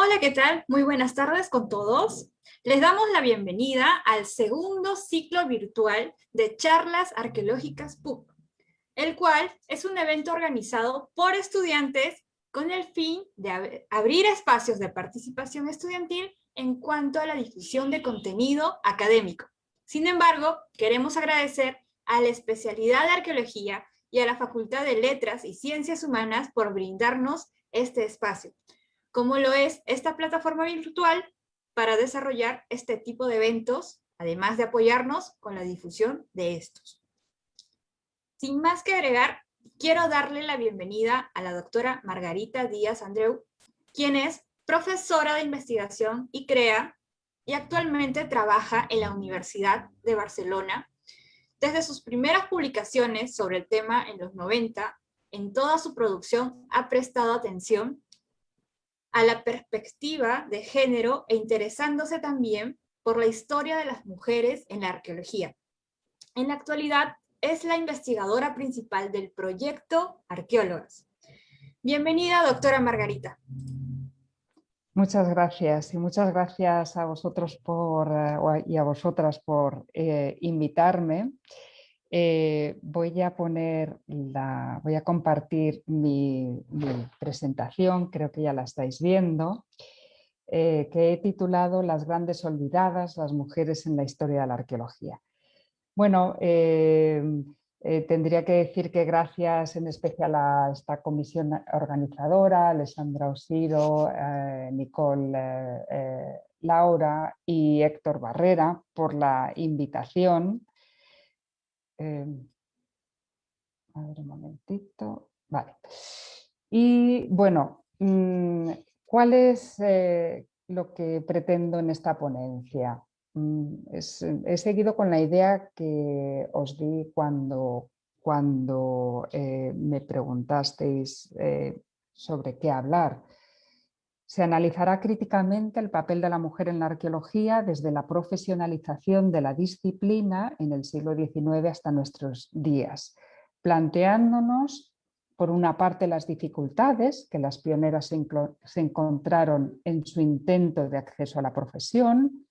Hola, ¿qué tal? Muy buenas tardes con todos. Les damos la bienvenida al segundo ciclo virtual de Charlas Arqueológicas PUC, el cual es un evento organizado por estudiantes con el fin de abrir espacios de participación estudiantil en cuanto a la difusión de contenido académico. Sin embargo, queremos agradecer a la especialidad de Arqueología y a la Facultad de Letras y Ciencias Humanas por brindarnos este espacio, como lo es esta plataforma virtual para desarrollar este tipo de eventos, además de apoyarnos con la difusión de estos. Sin más que agregar, quiero darle la bienvenida a la doctora Margarita Díaz Andreu, quien es profesora de investigación y CREA y actualmente trabaja en la Universidad de Barcelona. Desde sus primeras publicaciones sobre el tema en los 90, en toda su producción ha prestado atención a la perspectiva de género e interesándose también por la historia de las mujeres en la arqueología. En la actualidad es la investigadora principal del proyecto Arqueólogas. Bienvenida, doctora Margarita. Muchas gracias y muchas gracias a vosotros y a vosotras por invitarme. Voy a compartir mi presentación, creo que ya la estáis viendo, que he titulado Las grandes olvidadas, las mujeres en la historia de la arqueología. Bueno, tendría que decir que gracias en especial a esta comisión organizadora, Alessandra Osiro, Nicole Laura y Héctor Barrera por la invitación. A ver un momentito. Vale. Y bueno, ¿cuál es lo que pretendo en esta ponencia? He seguido con la idea que os di cuando me preguntasteis sobre qué hablar. Se analizará críticamente el papel de la mujer en la arqueología desde la profesionalización de la disciplina en el siglo XIX hasta nuestros días, planteándonos, por una parte, las dificultades que las pioneras se encontraron en su intento de acceso a la profesión,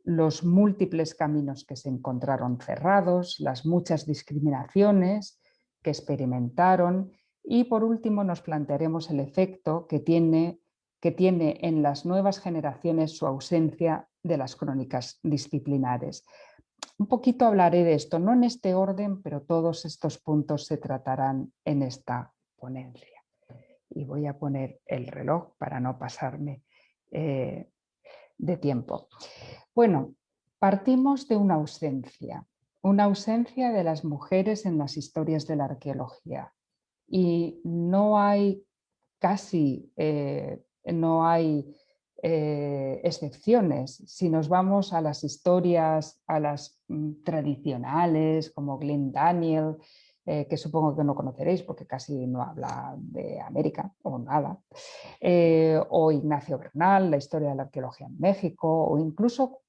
los múltiples caminos que se encontraron cerrados, las muchas discriminaciones que experimentaron y, por último, nos plantearemos el efecto que tiene en las nuevas generaciones su ausencia de las crónicas disciplinares. Un poquito hablaré de esto, no en este orden, pero todos estos puntos se tratarán en esta ponencia. Y voy a poner el reloj para no pasarme de tiempo. Bueno, partimos de una ausencia de las mujeres en las historias de la arqueología. Y no hay excepciones. Si nos vamos a las historias, a las tradicionales, como Glenn Daniel, que supongo que no conoceréis porque casi no habla de América o nada, o Ignacio Bernal, la historia de la arqueología en México, o incluso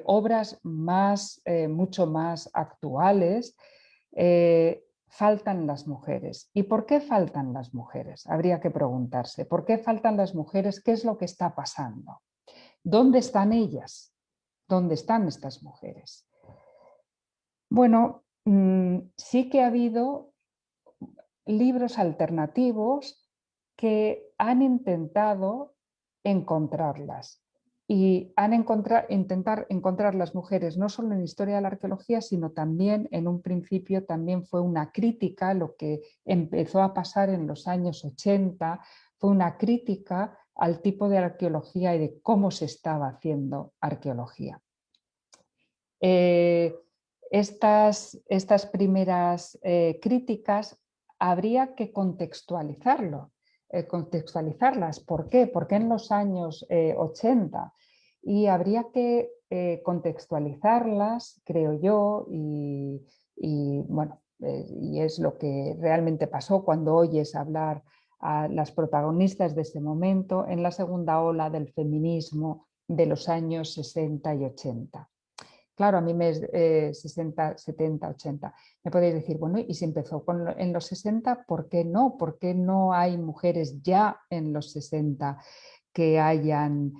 obras mucho más actuales, faltan las mujeres. ¿Y por qué faltan las mujeres? Habría que preguntarse, ¿por qué faltan las mujeres? ¿Qué es lo que está pasando? ¿Dónde están ellas? ¿Dónde están estas mujeres? Bueno, sí que ha habido libros alternativos que han intentado encontrarlas y intentar encontrar las mujeres no solo en historia de la arqueología, sino también en un principio también fue una crítica, lo que empezó a pasar en los años 80, fue una crítica al tipo de arqueología y de cómo se estaba haciendo arqueología. Estas primeras críticas habría que contextualizarlas. ¿Por qué? Porque en los años 80 y habría que contextualizarlas, creo yo, y es lo que realmente pasó cuando oyes hablar a las protagonistas de ese momento en la segunda ola del feminismo de los años 60 y 80. Claro, a mí me 60, 70, 80. Me podéis decir, bueno, y si empezó en los 60, ¿por qué no? ¿Por qué no hay mujeres ya en los 60 que hayan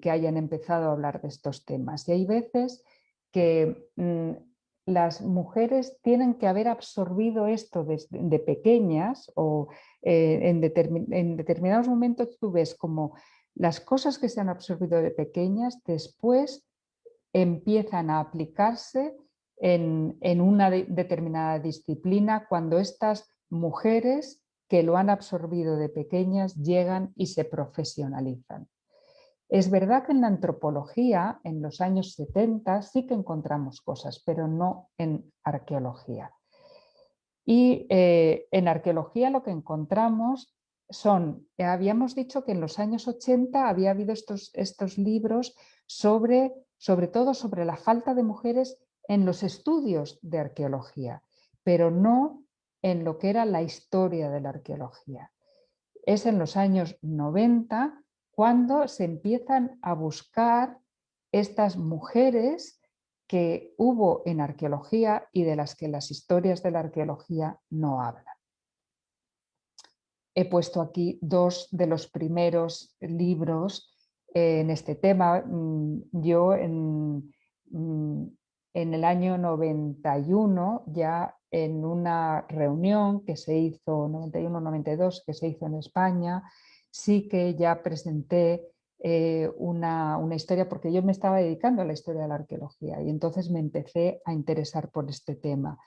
empezado a hablar de estos temas. Y hay veces que las mujeres tienen que haber absorbido esto de pequeñas o en determinados momentos tú ves como las cosas que se han absorbido de pequeñas después empiezan a aplicarse en una determinada disciplina cuando estas mujeres que lo han absorbido de pequeñas llegan y se profesionalizan. Es verdad que en la antropología, en los años 70, sí que encontramos cosas, pero no en arqueología. Y en arqueología lo que encontramos habíamos dicho que en los años 80 había habido estos libros sobre todo sobre la falta de mujeres en los estudios de arqueología, pero no en lo que era la historia de la arqueología. Es en los años 90 cuando se empiezan a buscar estas mujeres que hubo en arqueología y de las que las historias de la arqueología no hablan. He puesto aquí dos de los primeros libros en este tema. Yo en el año 91, ya en una reunión que se hizo, 91-92, que se hizo en España, sí que ya presenté una historia, porque yo me estaba dedicando a la historia de la arqueología y entonces me empecé a interesar por este tema.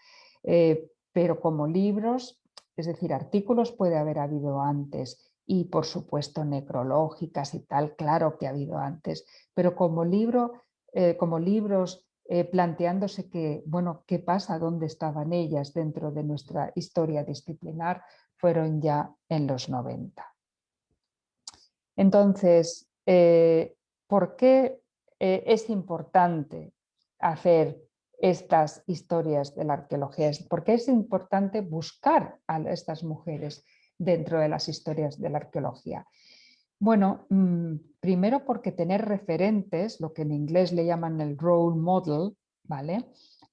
Pero como libros, es decir, artículos puede haber habido antes y por supuesto necrológicas y tal, claro que ha habido antes, pero como libros planteándose que, bueno, ¿qué pasa? ¿Dónde estaban ellas dentro de nuestra historia disciplinar? Fueron ya en los 90. Entonces, ¿por qué es importante hacer estas historias de la arqueología? ¿Por qué es importante buscar a estas mujeres dentro de las historias de la arqueología? Bueno, primero porque tener referentes, lo que en inglés le llaman el role model, ¿vale?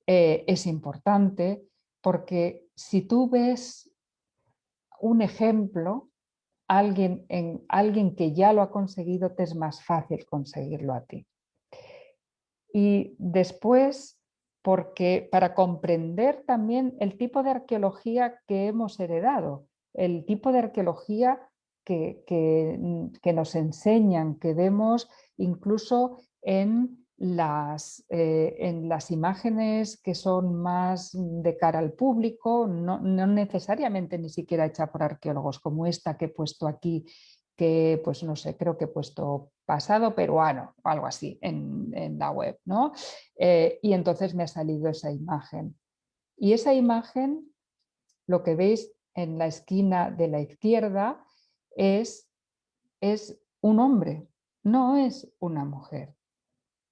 Es importante porque si tú ves un ejemplo, alguien que ya lo ha conseguido, te es más fácil conseguirlo a ti. Y después, porque para comprender también el tipo de arqueología que hemos heredado, el tipo de arqueología que nos enseñan, que vemos incluso en las imágenes que son más de cara al público, no necesariamente ni siquiera hecha por arqueólogos, como esta que he puesto aquí, que pues no sé, creo que he puesto pasado peruano o algo así en la web, ¿no? Y entonces me ha salido esa imagen. Y esa imagen, lo que veis en la esquina de la izquierda, es un hombre, no es una mujer.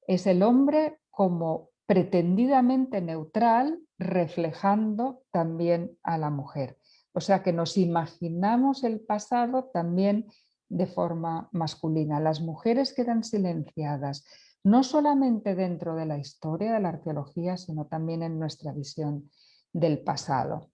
Es el hombre como pretendidamente neutral, reflejando también a la mujer. O sea que nos imaginamos el pasado también de forma masculina. Las mujeres quedan silenciadas, no solamente dentro de la historia de la arqueología, sino también en nuestra visión del pasado.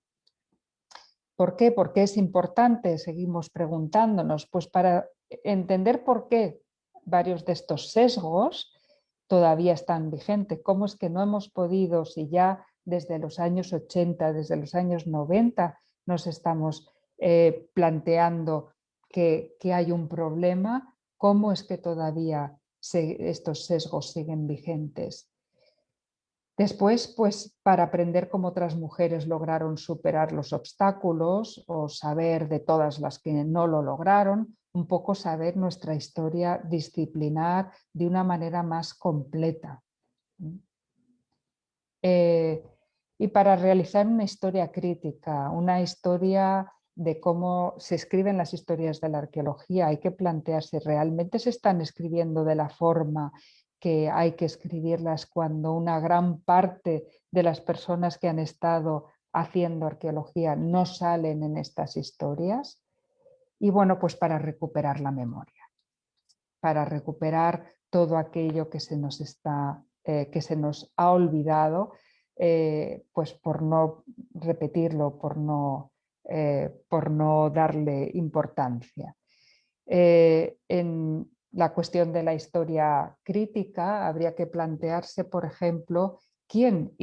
¿Por qué? ¿Por qué es importante? Seguimos preguntándonos. Pues para entender por qué varios de estos sesgos todavía están vigentes. ¿Cómo es que no hemos podido, si ya desde los años 80, desde los años 90 nos estamos planteando que hay un problema? ¿Cómo es que todavía estos sesgos siguen vigentes? Después, pues para aprender cómo otras mujeres lograron superar los obstáculos o saber de todas las que no lo lograron, un poco saber nuestra historia disciplinar de una manera más completa. Y para realizar una historia crítica, una historia de cómo se escriben las historias de la arqueología, hay que plantearse, ¿realmente se están escribiendo de la forma que hay que escribirlas cuando una gran parte de las personas que han estado haciendo arqueología no salen en estas historias? Y bueno, pues para recuperar la memoria, para recuperar todo aquello que se nos ha olvidado, pues por no repetirlo, por no darle importancia. En la cuestión de la historia crítica habría que plantearse, por ejemplo, quién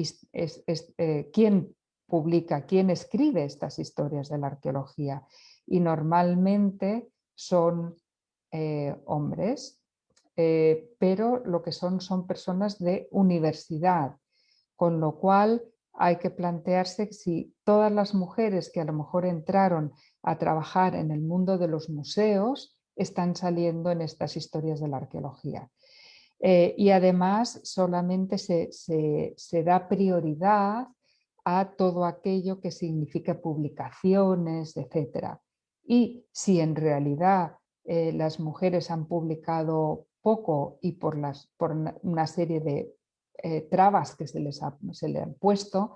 publica, quién escribe estas historias de la arqueología. Y normalmente son hombres, pero lo que son personas de universidad, con lo cual hay que plantearse si todas las mujeres que a lo mejor entraron a trabajar en el mundo de los museos están saliendo en estas historias de la arqueología. Y además solamente se da prioridad a todo aquello que significa publicaciones, etc. Y si en realidad las mujeres han publicado poco y por una serie de trabas que se le han puesto,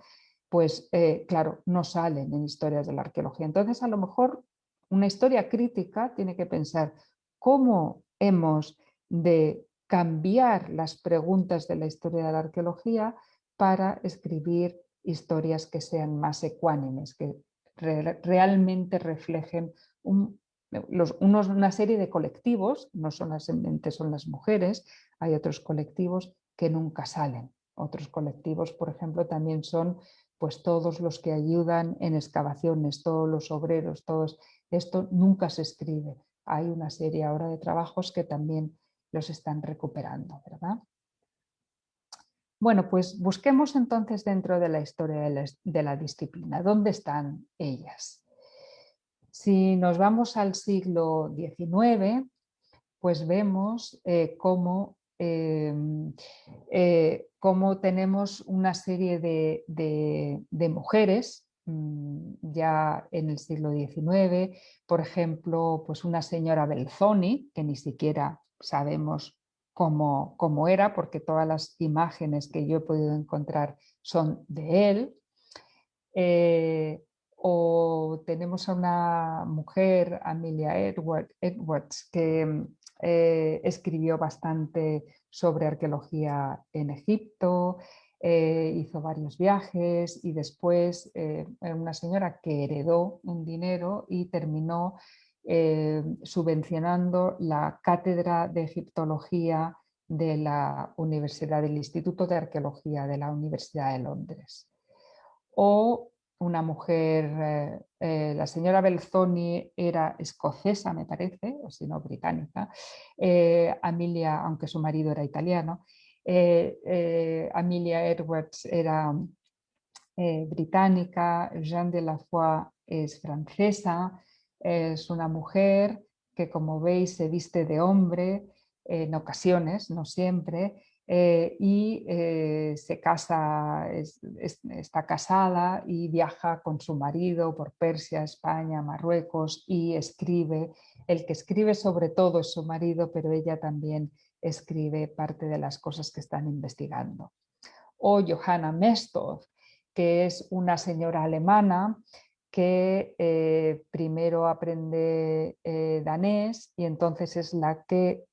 pues claro, no salen en historias de la arqueología. Entonces, a lo mejor una historia crítica tiene que pensar cómo hemos de cambiar las preguntas de la historia de la arqueología para escribir historias que sean más ecuánimes, que realmente reflejen una serie de colectivos, no solamente son las mujeres, hay otros colectivos que nunca salen. Otros colectivos, por ejemplo, también son pues todos los que ayudan en excavaciones, todos los obreros, todos esto nunca se escribe. Hay una serie ahora de trabajos que también los están recuperando, ¿verdad? Bueno, pues busquemos entonces dentro de la historia de la disciplina, ¿dónde están ellas? Si nos vamos al siglo XIX, pues vemos cómo tenemos una serie de mujeres ya en el siglo XIX, por ejemplo, pues una señora Belzoni, que ni siquiera sabemos cómo era, porque todas las imágenes que yo he podido encontrar son de él. O tenemos a una mujer, Amelia Edwards, que escribió bastante sobre arqueología en Egipto, hizo varios viajes y después una señora que heredó un dinero y terminó subvencionando la cátedra de egiptología de la Universidad del Instituto de Arqueología de la Universidad de Londres. O una mujer, la señora Belzoni era escocesa, me parece, o si no británica, Amelia, aunque su marido era italiano, Amelia Edwards era británica, Jeanne de la Foix es francesa, es una mujer que, como veis, se viste de hombre en ocasiones, no siempre, y se casa, está casada y viaja con su marido por Persia, España, Marruecos y escribe. El que escribe sobre todo es su marido, pero ella también escribe parte de las cosas que están investigando. O Johanna Mestorf, que es una señora alemana que primero aprende danés y entonces es la que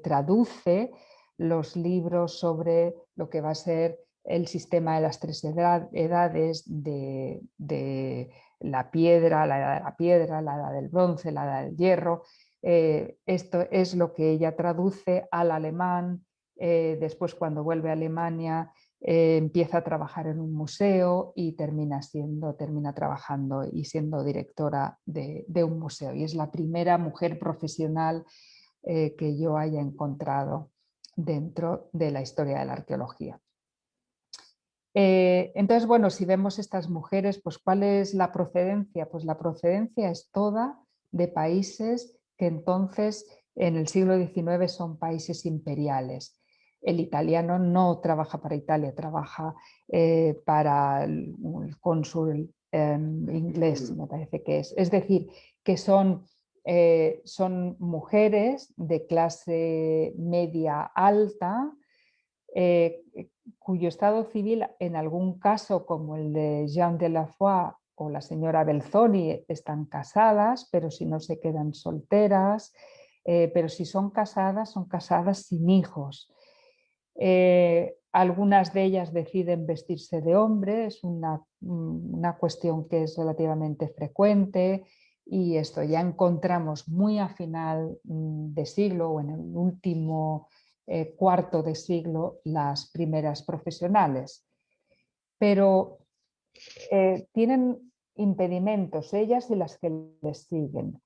traduce los libros sobre lo que va a ser el sistema de las tres edades de la piedra, la edad de la piedra, la edad del bronce, la edad del hierro. Esto es lo que ella traduce al alemán. Después, cuando vuelve a Alemania, empieza a trabajar en un museo y termina trabajando y siendo directora de un museo. Y es la primera mujer profesional que yo haya encontrado dentro de la historia de la arqueología. Entonces, bueno, si vemos estas mujeres, pues ¿cuál es la procedencia? Pues la procedencia es toda de países que entonces en el siglo XIX son países imperiales. El italiano no trabaja para Italia, trabaja para el cónsul inglés, me parece que es. Es decir, que son mujeres de clase media alta, eh, cuyo estado civil, en algún caso como el de Jeanne de la Foix o la señora Belzoni, están casadas, pero si no se quedan solteras, pero si son casadas sin hijos. Algunas de ellas deciden vestirse de hombre, es una cuestión que es relativamente frecuente. y esto ya encontramos muy a final de siglo o en el último cuarto de siglo las primeras profesionales. Pero tienen impedimentos ellas y las que les siguen.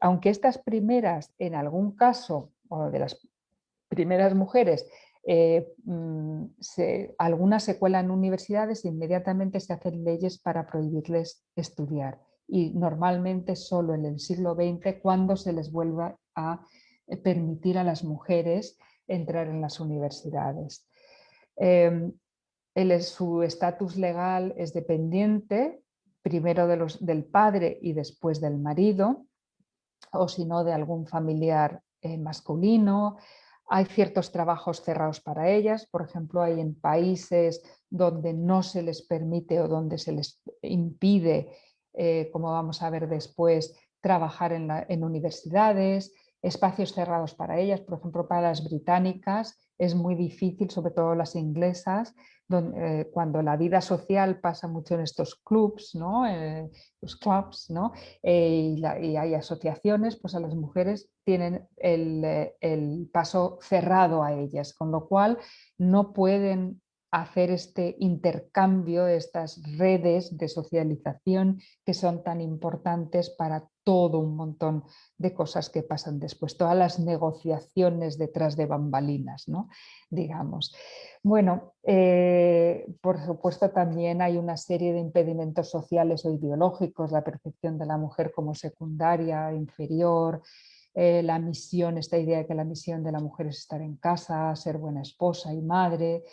Aunque estas primeras, en algún caso, o de las primeras mujeres, algunas se cuelan en universidades e inmediatamente se hacen leyes para prohibirles estudiar. Y normalmente solo en el siglo XX cuando se les vuelva a permitir a las mujeres entrar en las universidades. Su estatus legal es dependiente primero del padre y después del marido, o si no de algún familiar masculino. Hay ciertos trabajos cerrados para ellas, por ejemplo, hay en países donde no se les permite o donde se les impide, como vamos a ver después, trabajar en universidades, espacios cerrados para ellas, por ejemplo, para las británicas es muy difícil, sobre todo las inglesas, cuando la vida social pasa mucho en estos clubs, ¿no? Los clubs, ¿no? Y hay asociaciones, pues a las mujeres tienen el paso cerrado a ellas, con lo cual no pueden hacer este intercambio, estas redes de socialización que son tan importantes para todo un montón de cosas que pasan después, todas las negociaciones detrás de bambalinas, ¿no? Digamos. Bueno, por supuesto también hay una serie de impedimentos sociales o ideológicos, la percepción de la mujer como secundaria, inferior, la misión, esta idea de que la misión de la mujer es estar en casa, ser buena esposa y madre,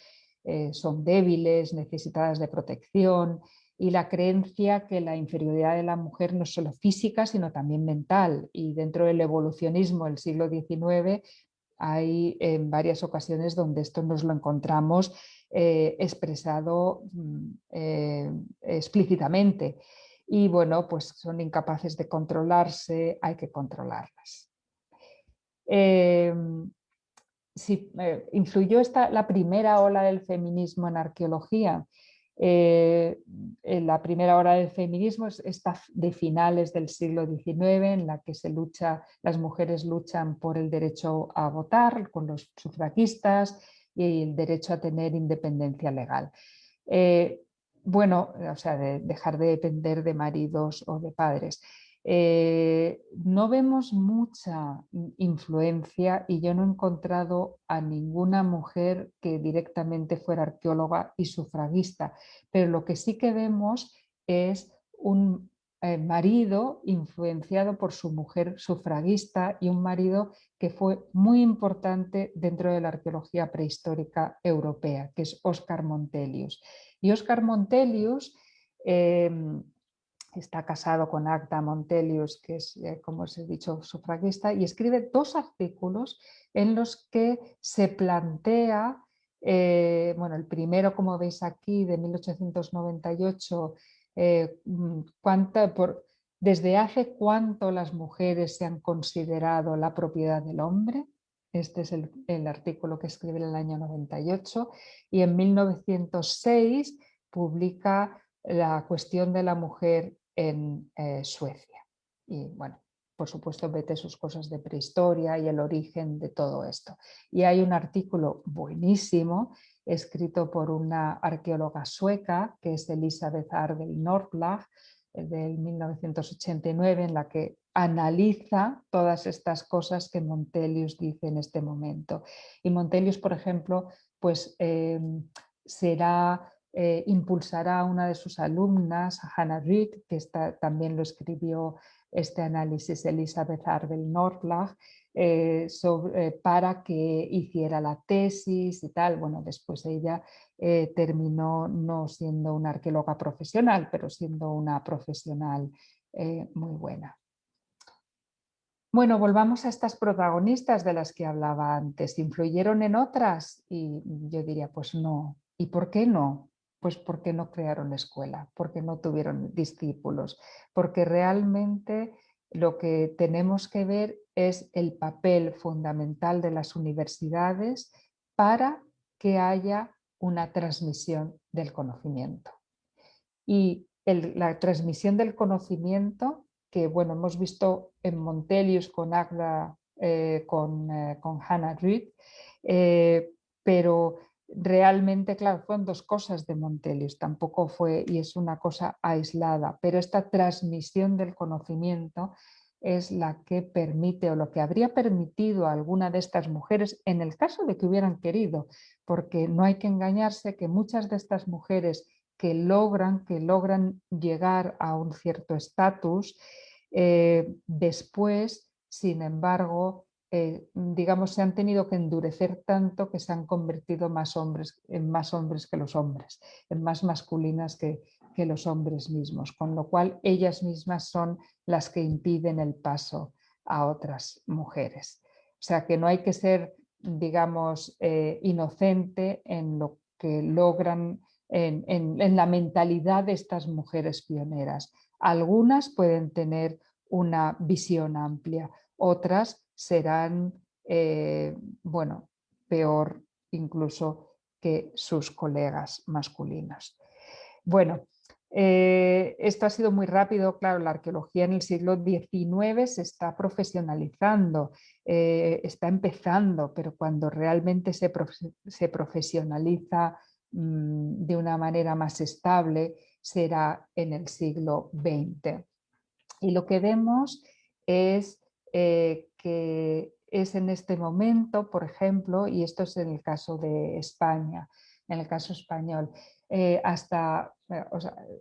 son débiles, necesitadas de protección, y la creencia que la inferioridad de la mujer no es solo física, sino también mental. Y dentro del evolucionismo del siglo XIX hay en varias ocasiones donde esto nos lo encontramos expresado explícitamente. Y bueno, pues son incapaces de controlarse, hay que controlarlas. Influyó la primera ola del feminismo en arqueología. La primera ola del feminismo es esta de finales del siglo XIX, en la que las mujeres luchan por el derecho a votar con los sufragistas y el derecho a tener independencia legal. Bueno, o sea, de dejar de depender de maridos o de padres. No vemos mucha influencia y yo no he encontrado a ninguna mujer que directamente fuera arqueóloga y sufragista, pero lo que sí que vemos es un marido influenciado por su mujer sufragista y un marido que fue muy importante dentro de la arqueología prehistórica europea, que es Oscar Montelius. Y Oscar Montelius está casado con Agda Montelius, que es, como os he dicho, sufragista, y escribe 2 artículos en los que se plantea, bueno, el primero, como veis aquí, de 1898, desde hace cuánto las mujeres se han considerado la propiedad del hombre. Este es el artículo que escribe en el año 98, y en 1906 publica La cuestión de la mujer en Suecia. Y bueno, por supuesto mete sus cosas de prehistoria y el origen de todo esto. Y hay un artículo buenísimo escrito por una arqueóloga sueca, que es Elisabeth Ardell Nordlag, del 1989, en la que analiza todas estas cosas que Montelius dice en este momento. Y Montelius, por ejemplo, pues impulsará a una de sus alumnas, Hannah Reed, que también lo escribió este análisis Elisabeth Ardell Nordlag, para que hiciera la tesis y tal. Bueno, después ella terminó no siendo una arqueóloga profesional, pero siendo una profesional muy buena. Bueno, volvamos a estas protagonistas de las que hablaba antes. ¿Influyeron en otras? Y yo diría, pues no. ¿Y por qué no? Pues porque no crearon escuela, porque no tuvieron discípulos, porque realmente lo que tenemos que ver es el papel fundamental de las universidades para que haya una transmisión del conocimiento. Y la transmisión del conocimiento que bueno, hemos visto en Montelius con Agda, con Hannah Reid, pero realmente, claro, fueron dos cosas de Montelius, tampoco fue, y es una cosa aislada, pero esta transmisión del conocimiento es la que permite o lo que habría permitido a alguna de estas mujeres, en el caso de que hubieran querido, porque no hay que engañarse que muchas de estas mujeres que logran llegar a un cierto estatus, después, sin embargo, digamos, se han tenido que endurecer tanto que se han convertido en más hombres que los hombres, en más masculinas que los hombres mismos, con lo cual ellas mismas son las que impiden el paso a otras mujeres. O sea que no hay que ser, digamos, inocente en lo que logran, en la mentalidad de estas mujeres pioneras. Algunas pueden tener una visión amplia, otras serán, bueno, peor incluso que sus colegas masculinos. Bueno, esto ha sido muy rápido, claro, la arqueología en el siglo XIX se está profesionalizando, está empezando, pero cuando realmente se profesionaliza de una manera más estable será en el siglo XX. Y lo que vemos es que es en este momento, por ejemplo, y esto es en el caso de España, en el caso español,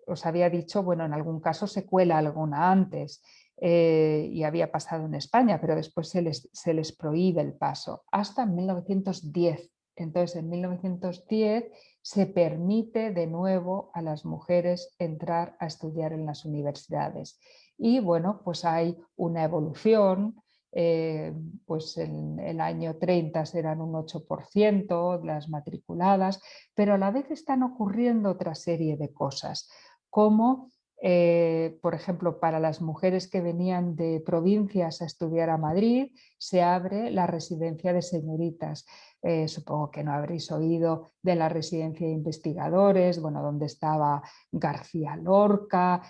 os había dicho, bueno, en algún caso se cuela alguna antes y había pasado en España, pero después se les prohíbe el paso, hasta 1910. Entonces, en 1910 se permite de nuevo a las mujeres entrar a estudiar en las universidades. Y bueno, pues hay una evolución, pues en el año 30 serán un 8% las matriculadas, pero a la vez están ocurriendo otra serie de cosas, como por ejemplo, para las mujeres que venían de provincias a estudiar a Madrid, se abre la residencia de señoritas. Supongo que no habréis oído de la residencia de investigadores, bueno, donde estaba García Lorca,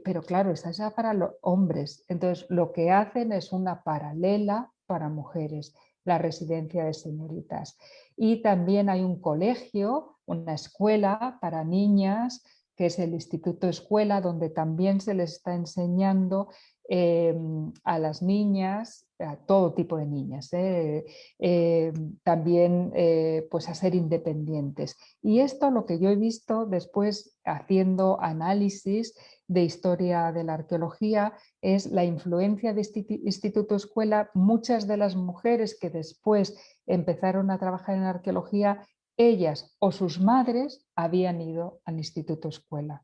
pero claro, esta es ya para los hombres. Entonces, lo que hacen es una paralela para mujeres, la residencia de señoritas. Y también hay un colegio, una escuela para niñas, que es el Instituto Escuela, donde también se les está enseñando a las niñas, a todo tipo de niñas, también pues a ser independientes. Y esto lo que yo he visto después haciendo análisis de historia de la arqueología es la influencia de este Instituto Escuela. Muchas de las mujeres que después empezaron a trabajar en arqueología, ellas o sus madres habían ido al Instituto Escuela.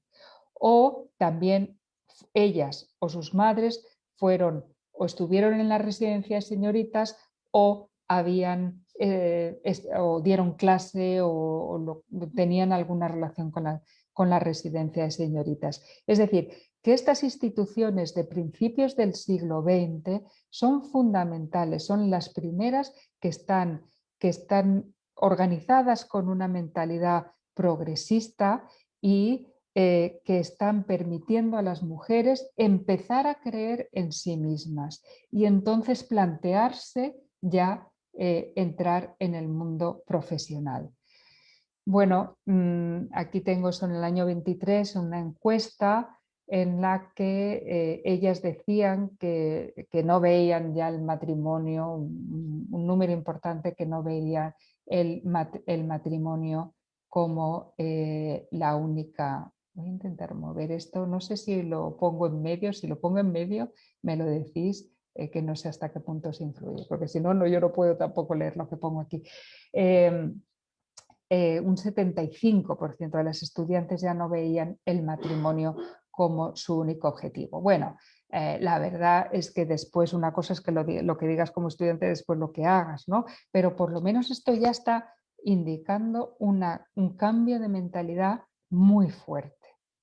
O también ellas o sus madres fueron o estuvieron en la residencia de señoritas o habían o dieron clase o tenían alguna relación con la residencia de señoritas. Es decir, que estas instituciones de principios del siglo XX son fundamentales, son las primeras que están organizadas con una mentalidad progresista y que están permitiendo a las mujeres empezar a creer en sí mismas y entonces plantearse ya entrar en el mundo profesional. Bueno, aquí tengo eso en el año 23, una encuesta en la que ellas decían que no veían ya el matrimonio, un número importante que no veía el matrimonio como la única. Voy a intentar mover esto, no sé si lo pongo en medio, si lo pongo en medio me lo decís, que no sé hasta qué punto se influye, porque si no, yo no puedo tampoco leer lo que pongo aquí. Un 75% de las estudiantes ya no veían el matrimonio como su único objetivo. Bueno, la verdad es que después una cosa es que lo que digas como estudiante, después lo que hagas, ¿no? Pero por lo menos esto ya está indicando un cambio de mentalidad muy fuerte.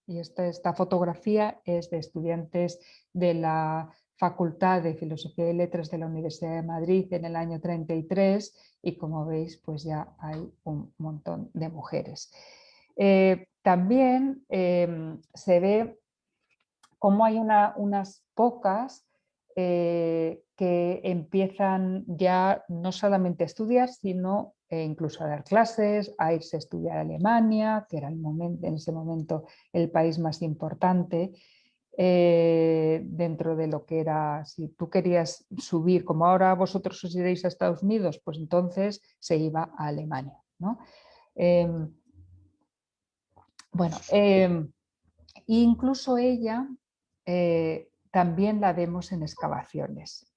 Y esta fotografía es de estudiantes de la Facultad de Filosofía y Letras de la Universidad de Madrid en el año 33 y como veis pues ya hay un montón de mujeres. También se ve como hay unas pocas que empiezan ya no solamente a estudiar, sino incluso a dar clases, a irse a estudiar a Alemania, que era en ese momento el país más importante. Dentro de lo que era, si tú querías subir, como ahora vosotros os iréis a Estados Unidos, pues entonces se iba a Alemania, ¿no? Bueno, incluso ella también la vemos en excavaciones.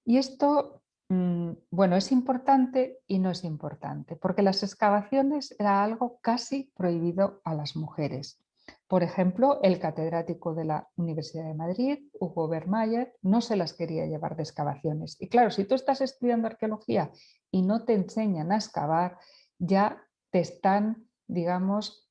Y esto, bueno, es importante y no es importante, porque las excavaciones era algo casi prohibido a las mujeres. Por ejemplo, el catedrático de la Universidad de Madrid, Hugo Bermayer, no se las quería llevar de excavaciones. Y claro, si tú estás estudiando arqueología y no te enseñan a excavar, ya te están, digamos,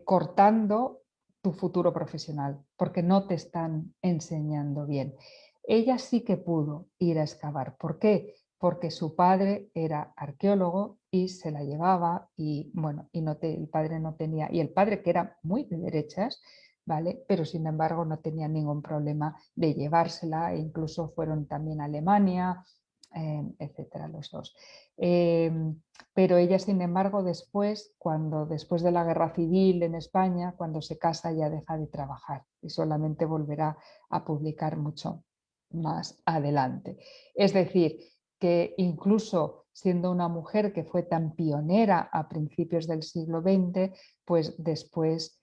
cortando tu futuro profesional, porque no te están enseñando bien. Ella sí que pudo ir a excavar. ¿Por qué? Porque su padre era arqueólogo y se la llevaba y bueno, el padre no tenía, y el padre que era muy de derechas, ¿vale? Pero sin embargo no tenía ningún problema de llevársela, e incluso fueron también a Alemania, etcétera, los dos. Pero ella, sin embargo, después de la guerra civil en España, cuando se casa ya deja de trabajar y solamente volverá a publicar mucho más adelante. Es decir, que incluso siendo una mujer que fue tan pionera a principios del siglo XX, pues después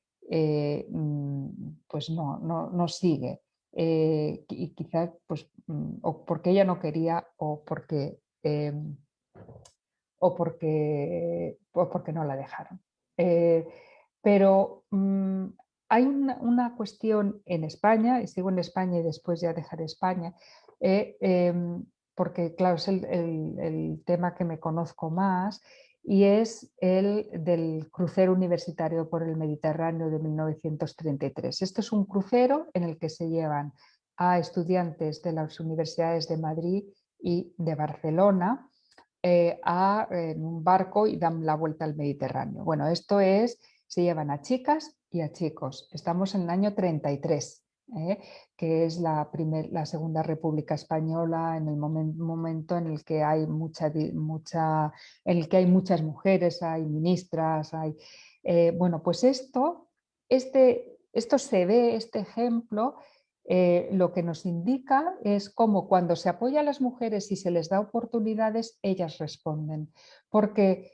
pues no sigue. Y quizás pues, o porque ella no quería o porque no la dejaron. Pero hay una cuestión en España, y sigo en España y después ya dejaré España, porque claro, es el tema que me conozco más, y es el del crucero universitario por el Mediterráneo de 1933. Este es un crucero en el que se llevan a estudiantes de las universidades de Madrid y de Barcelona en un barco y dan la vuelta al Mediterráneo. Bueno, se llevan a chicas y a chicos. Estamos en el año 33, que es la Segunda República Española, en el momento en el que hay en el que hay muchas mujeres, hay ministras, bueno, pues esto se ve, este ejemplo, lo que nos indica es cómo cuando se apoya a las mujeres y se les da oportunidades, ellas responden. Porque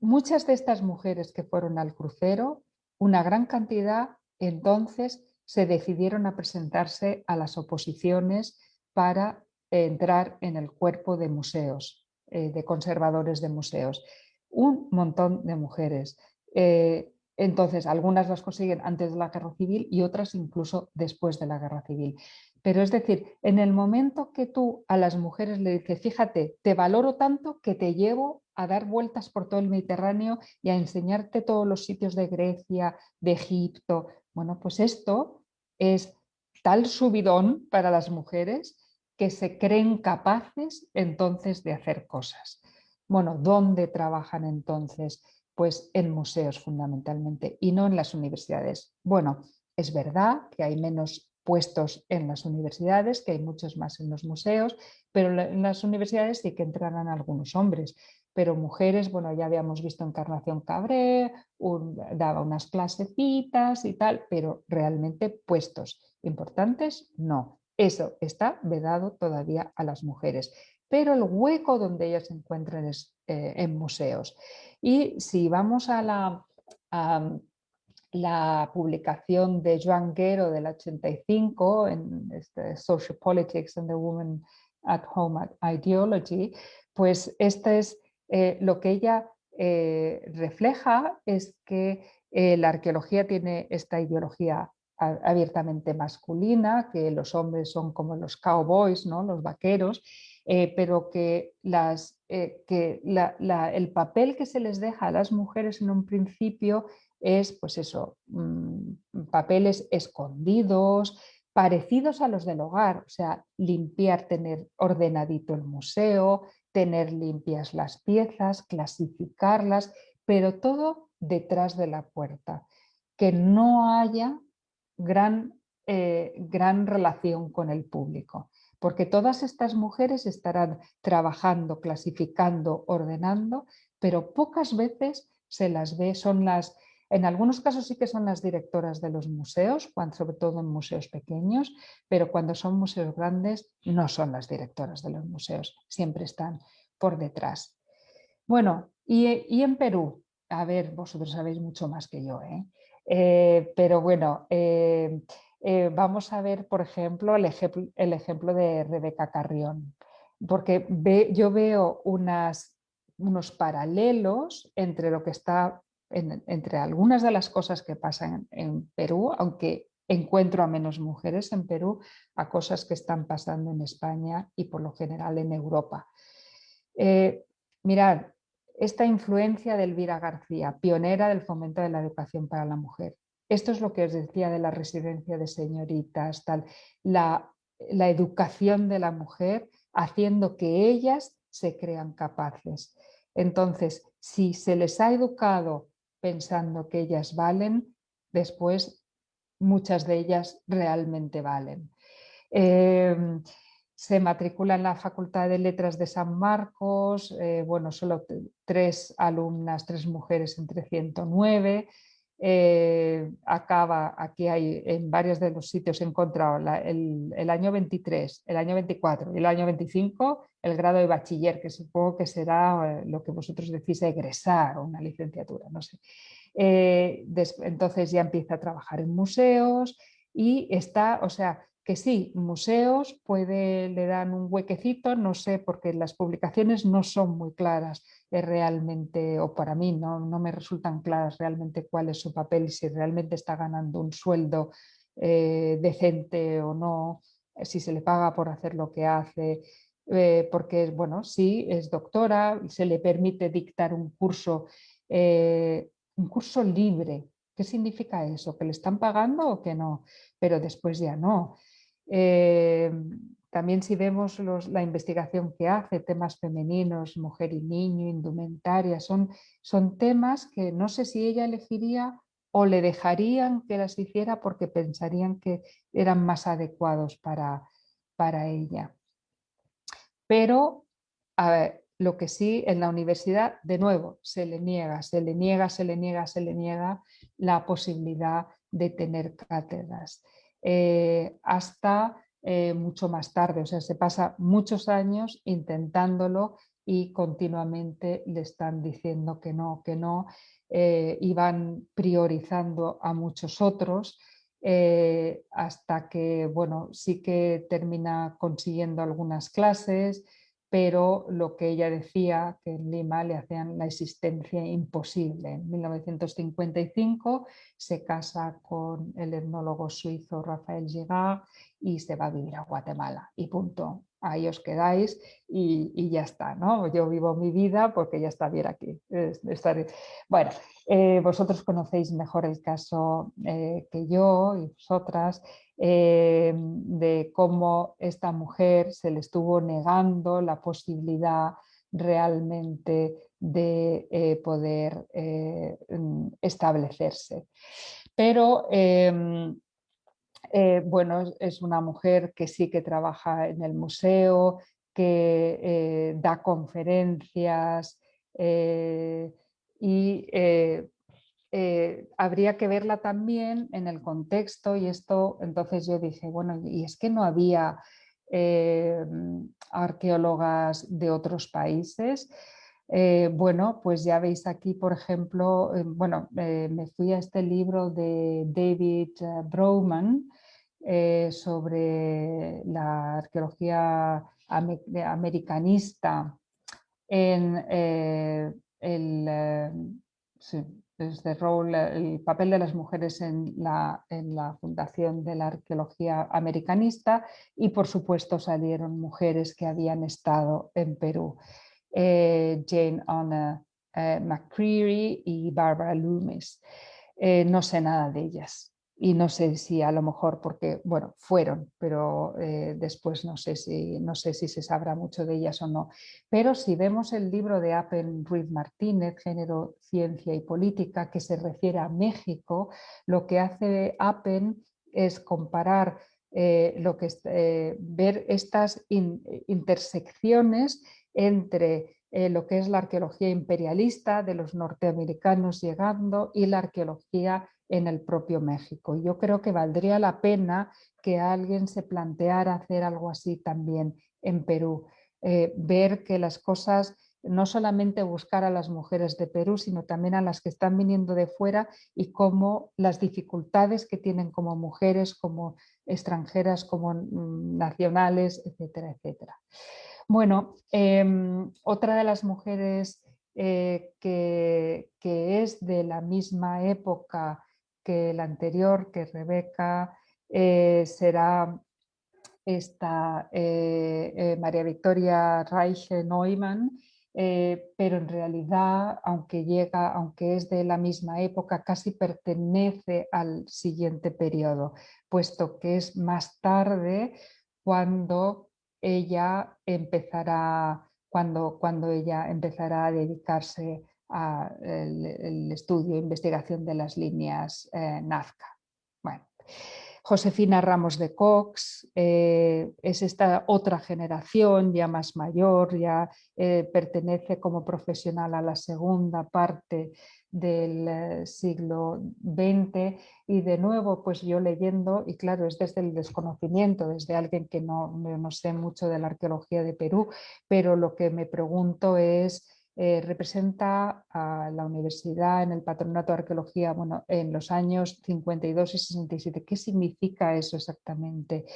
muchas de estas mujeres que fueron al crucero, una gran cantidad entonces se decidieron a presentarse a las oposiciones para entrar en el cuerpo de museos, de conservadores de museos. Un montón de mujeres. Entonces, algunas las consiguen antes de la guerra civil y otras incluso después de la guerra civil. Pero es decir, en el momento que tú a las mujeres le dices, fíjate, te valoro tanto que te llevo a dar vueltas por todo el Mediterráneo y a enseñarte todos los sitios de Grecia, de Egipto. Bueno, pues esto es tal subidón para las mujeres que se creen capaces entonces de hacer cosas. Bueno, ¿dónde trabajan entonces? Pues en museos fundamentalmente y no en las universidades. Bueno, es verdad que hay menos puestos en las universidades, que hay muchos más en los museos, pero en las universidades sí que entrarán algunos hombres, pero mujeres, bueno, ya habíamos visto Encarnación Cabré, daba unas clasecitas y tal, pero realmente puestos importantes no. Eso está vedado todavía a las mujeres, pero el hueco donde ellas se encuentran es en museos. Y si vamos a la publicación de Joan Guero del 85 en Social Politics and the Woman at Home Ideology, pues este es lo que ella refleja, es que la arqueología tiene esta ideología abiertamente masculina, que los hombres son como los cowboys, ¿no? Los vaqueros, pero que el papel que se les deja a las mujeres en un principio es, pues eso, papeles escondidos, parecidos a los del hogar, o sea, limpiar, tener ordenadito el museo, tener limpias las piezas, clasificarlas, pero todo detrás de la puerta. Que no haya gran relación con el público, porque todas estas mujeres estarán trabajando, clasificando, ordenando, pero pocas veces se las ve, en algunos casos sí que son las directoras de los museos, sobre todo en museos pequeños, pero cuando son museos grandes no son las directoras de los museos, siempre están por detrás. Bueno, y en Perú, a ver, vosotros sabéis mucho más que yo, ¿eh? Pero bueno, vamos a ver, por ejemplo, el ejemplo de Rebeca Carrión, porque yo veo unos paralelos entre lo que está, entre algunas de las cosas que pasan en Perú, aunque encuentro a menos mujeres en Perú, a cosas que están pasando en España y por lo general en Europa. Mirad, esta influencia de Elvira García, pionera del fomento de la educación para la mujer. Esto es lo que os decía de la residencia de señoritas, la educación de la mujer haciendo que ellas se crean capaces. Entonces, si se les ha educado pensando que ellas valen, después muchas de ellas realmente valen. Se matricula en la Facultad de Letras de San Marcos, bueno, solo 3 alumnas, 3 mujeres entre 109. Acaba, aquí hay en varios de los sitios he encontrado el año 23, el año 24 y el año 25 el grado de bachiller, que supongo que será lo que vosotros decís egresar o una licenciatura, no sé. Entonces ya empieza a trabajar en museos y está, o sea, que sí, museos le dan un huequecito, no sé, porque las publicaciones no son muy claras realmente, o para mí no me resultan claras realmente cuál es su papel y si realmente está ganando un sueldo decente o no, si se le paga por hacer lo que hace, porque, bueno, sí, es doctora, se le permite dictar un curso libre. ¿Qué significa eso? ¿Que le están pagando o que no? Pero después ya no. Eh, También si vemos la investigación que hace, temas femeninos, mujer y niño, indumentaria, son temas que no sé si ella elegiría o le dejarían que las hiciera porque pensarían que eran más adecuados para ella. Pero a ver, lo que sí, en la universidad, de nuevo, se le niega la posibilidad de tener cátedras. Hasta mucho más tarde, o sea, se pasa muchos años intentándolo y continuamente le están diciendo que no, y van priorizando a muchos otros. Hasta que, bueno, sí que termina consiguiendo algunas clases, pero lo que ella decía, que en Lima le hacían la existencia imposible. En 1955 se casa con el etnólogo suizo Rafael Girard y se va a vivir a Guatemala y punto. Ahí os quedáis y ya está, ¿no? Yo vivo mi vida porque ya está bien aquí. Bueno, vosotros conocéis mejor el caso que yo y vosotras, de cómo esta mujer se le estuvo negando la posibilidad realmente de poder establecerse. Pero bueno, es una mujer que sí que trabaja en el museo, que da conferencias y habría que verla también en el contexto y esto, entonces yo dije, bueno, y es que no había eh, arqueólogas de otros países. Bueno, pues ya veis aquí, por ejemplo, me fui a este libro de David Broman sobre la arqueología americanista en sí, el papel de las mujeres en la fundación de la arqueología americanista y por supuesto salieron mujeres que habían estado en Perú. Jane Anna McCreary y Barbara Loomis. No sé nada de ellas y no sé si a lo mejor porque, bueno, fueron, pero después no sé si se sabrá mucho de ellas o no. Pero si vemos el libro de Apen Ruiz Martínez, Género, Ciencia y Política, que se refiere a México, lo que hace Apen es comparar ver estas intersecciones entre lo que es la arqueología imperialista de los norteamericanos llegando y la arqueología en el propio México. Yo creo que valdría la pena que alguien se planteara hacer algo así también en Perú, ver que las cosas, no solamente buscar a las mujeres de Perú, sino también a las que están viniendo de fuera y cómo las dificultades que tienen como mujeres, como extranjeras, como nacionales, etcétera, etcétera. Bueno, otra de las mujeres que es de la misma época que la anterior, que Rebeca, será esta María Victoria Reiche Neumann, pero en realidad, aunque es de la misma época, casi pertenece al siguiente periodo, puesto que es más tarde cuando ella empezará, cuando ella empezará a dedicarse al estudio e investigación de las líneas Nazca. Bueno. Josefina Ramos de Cox es esta otra generación ya más mayor, ya pertenece como profesional a la segunda parte del siglo XX y de nuevo pues yo leyendo, y claro es desde el desconocimiento, desde alguien que no sé mucho de la arqueología de Perú, pero lo que me pregunto es representa a la universidad en el Patronato de Arqueología, bueno, en los años 52 y 67. ¿Qué significa eso exactamente?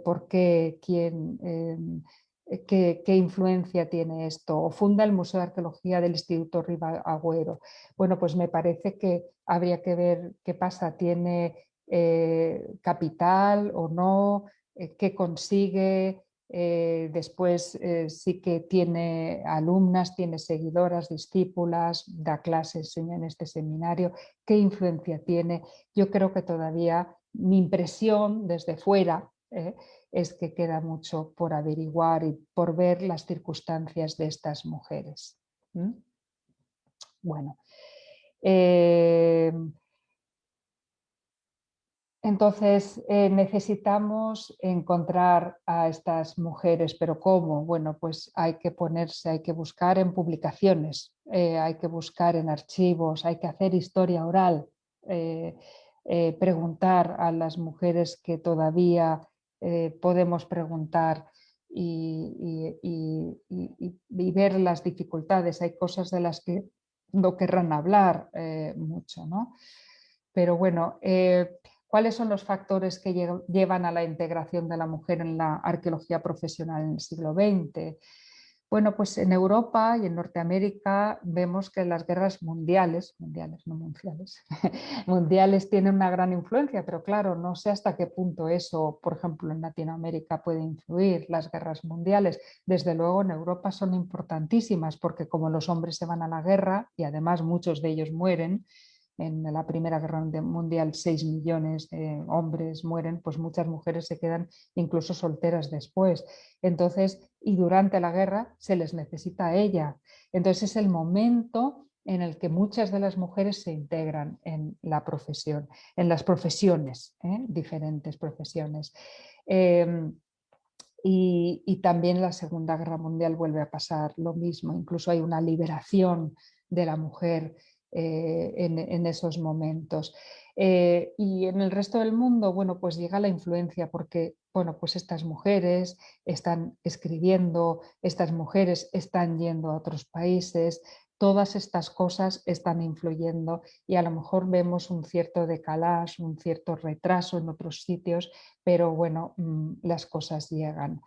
¿Por qué? ¿Quién? ¿Qué influencia tiene esto? ¿O funda el Museo de Arqueología del Instituto Riva Agüero? Bueno, pues me parece que habría que ver qué pasa. ¿Tiene capital o no? ¿Qué consigue? Después sí que tiene alumnas, tiene seguidoras, discípulas, da clases en este seminario. ¿Qué influencia tiene? Yo creo que todavía mi impresión desde fuera es que queda mucho por averiguar y por ver las circunstancias de estas mujeres. ¿Mm? Bueno. Entonces necesitamos encontrar a estas mujeres, pero ¿cómo? Bueno, pues hay que ponerse, hay que buscar en publicaciones, hay que buscar en archivos, hay que hacer historia oral, preguntar a las mujeres que todavía podemos preguntar y ver las dificultades. Hay cosas de las que no querrán hablar mucho, ¿no? Pero bueno, ¿cuáles son los factores que llevan a la integración de la mujer en la arqueología profesional en el siglo XX? Bueno, pues en Europa y en Norteamérica vemos que las guerras mundiales, no mundiales, mundiales tienen una gran influencia, pero claro, no sé hasta qué punto eso, por ejemplo, en Latinoamérica puede influir. Las guerras mundiales, desde luego en Europa son importantísimas porque como los hombres se van a la guerra y además muchos de ellos mueren, en la Primera Guerra Mundial 6 millones de hombres mueren, pues muchas mujeres se quedan incluso solteras después. Entonces, y durante la guerra se les necesita a ella. Entonces es el momento en el que muchas de las mujeres se integran en la profesión, en las profesiones, diferentes profesiones. Y también en la Segunda Guerra Mundial vuelve a pasar lo mismo, incluso hay una liberación de la mujer en esos momentos. Y en el resto del mundo, bueno, pues llega la influencia porque, bueno, pues estas mujeres están escribiendo, estas mujeres están yendo a otros países, todas estas cosas están influyendo y a lo mejor vemos un cierto decalage, un cierto retraso en otros sitios, pero bueno, las cosas llegan.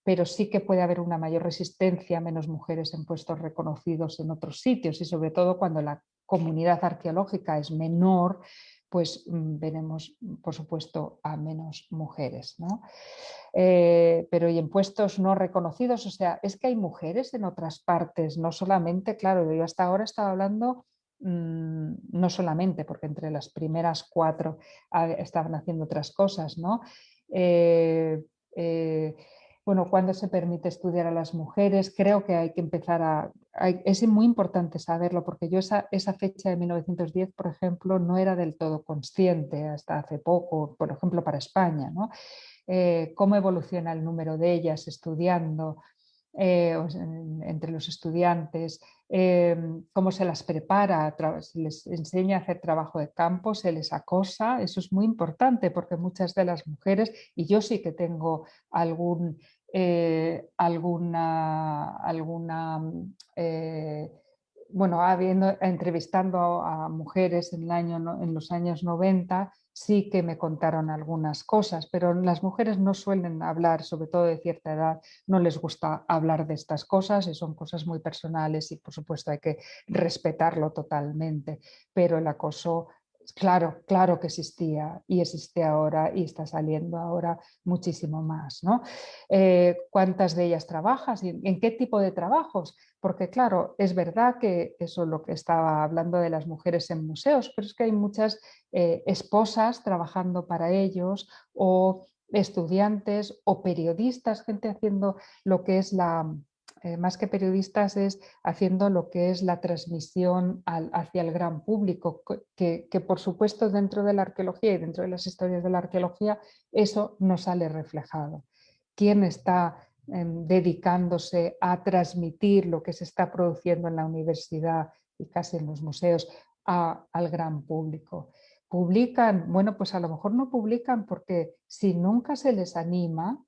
Pero sí que puede haber una mayor resistencia, menos mujeres en puestos reconocidos en otros sitios y sobre todo cuando la comunidad arqueológica es menor, pues veremos, por supuesto, a menos mujeres, ¿no? Pero y en puestos no reconocidos, o sea, es que hay mujeres en otras partes, no solamente, claro, yo hasta ahora estaba hablando no solamente porque entre las primeras 4 estaban haciendo otras cosas, ¿no? Bueno, ¿cuándo se permite estudiar a las mujeres? Creo que hay que empezar es muy importante saberlo, porque yo esa fecha de 1910, por ejemplo, no era del todo consciente hasta hace poco, por ejemplo, para España, ¿no? Cómo evoluciona el número de ellas estudiando entre los estudiantes, cómo se las prepara, se les enseña a hacer trabajo de campo, se les acosa. Eso es muy importante porque muchas de las mujeres, y yo sí que tengo alguna bueno, entrevistando a mujeres en los años 90, sí que me contaron algunas cosas, pero las mujeres no suelen hablar, sobre todo de cierta edad, no les gusta hablar de estas cosas y son cosas muy personales y por supuesto hay que respetarlo totalmente, pero el acoso, claro, claro que existía y existe ahora y está saliendo ahora muchísimo más, ¿no? ¿Cuántas de ellas trabajas? ¿En qué tipo de trabajos? Porque claro, es verdad que eso es lo que estaba hablando de las mujeres en museos, pero es que hay muchas esposas trabajando para ellos o estudiantes o periodistas, gente haciendo lo que es más que periodistas, es haciendo lo que es la transmisión hacia el gran público, que por supuesto dentro de la arqueología y dentro de las historias de la arqueología eso no sale reflejado. ¿Quién está dedicándose a transmitir lo que se está produciendo en la universidad y casi en los museos al gran público? ¿Publican? Bueno, pues a lo mejor no publican porque si nunca se les anima,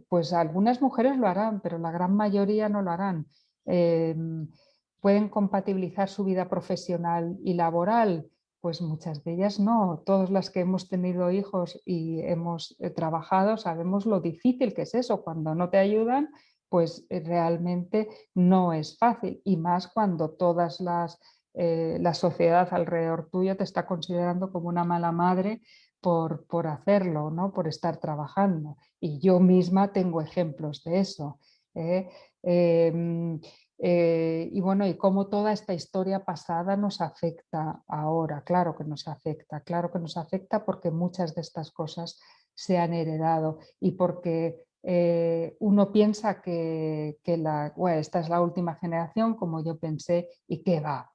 pues algunas mujeres lo harán, pero la gran mayoría no lo harán. ¿Pueden compatibilizar su vida profesional y laboral? Pues muchas de ellas no. Todas las que hemos tenido hijos y hemos trabajado sabemos lo difícil que es eso. Cuando no te ayudan, pues realmente no es fácil. Y más cuando la sociedad alrededor tuyo te está considerando como una mala madre por hacerlo, ¿no? Por estar trabajando. Y yo misma tengo ejemplos de eso. ¿eh? Eh, y bueno, y cómo toda esta historia pasada nos afecta ahora. Claro que nos afecta porque muchas de estas cosas se han heredado y porque uno piensa bueno, esta es la última generación, como yo pensé, y qué va,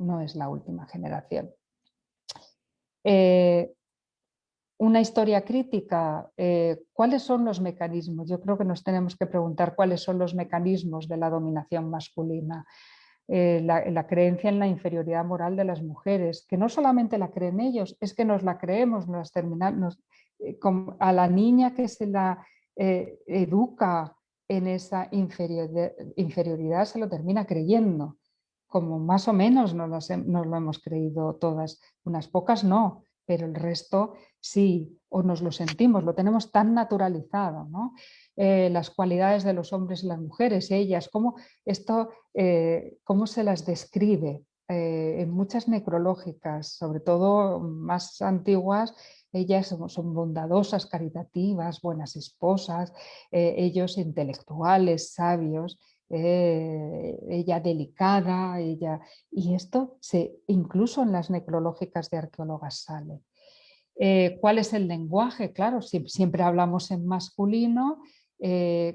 no es la última generación. Una historia crítica, ¿cuáles son los mecanismos? Yo creo que nos tenemos que preguntar cuáles son los mecanismos de la dominación masculina. La creencia en la inferioridad moral de las mujeres, que no solamente la creen ellos, es que nos la creemos, nos terminamos, a la niña que se la educa en esa inferioridad se lo termina creyendo, como más o menos nos lo hemos creído todas, unas pocas no, pero el resto sí, o nos lo sentimos, lo tenemos tan naturalizado, ¿no? Las cualidades de los hombres y las mujeres, ellas, cómo se las describe en muchas necrológicas, sobre todo más antiguas, ellas son bondadosas, caritativas, buenas esposas, ellos intelectuales, sabios, ella delicada, y esto incluso en las necrológicas de arqueólogas sale. ¿Cuál es el lenguaje? Claro, siempre hablamos en masculino, y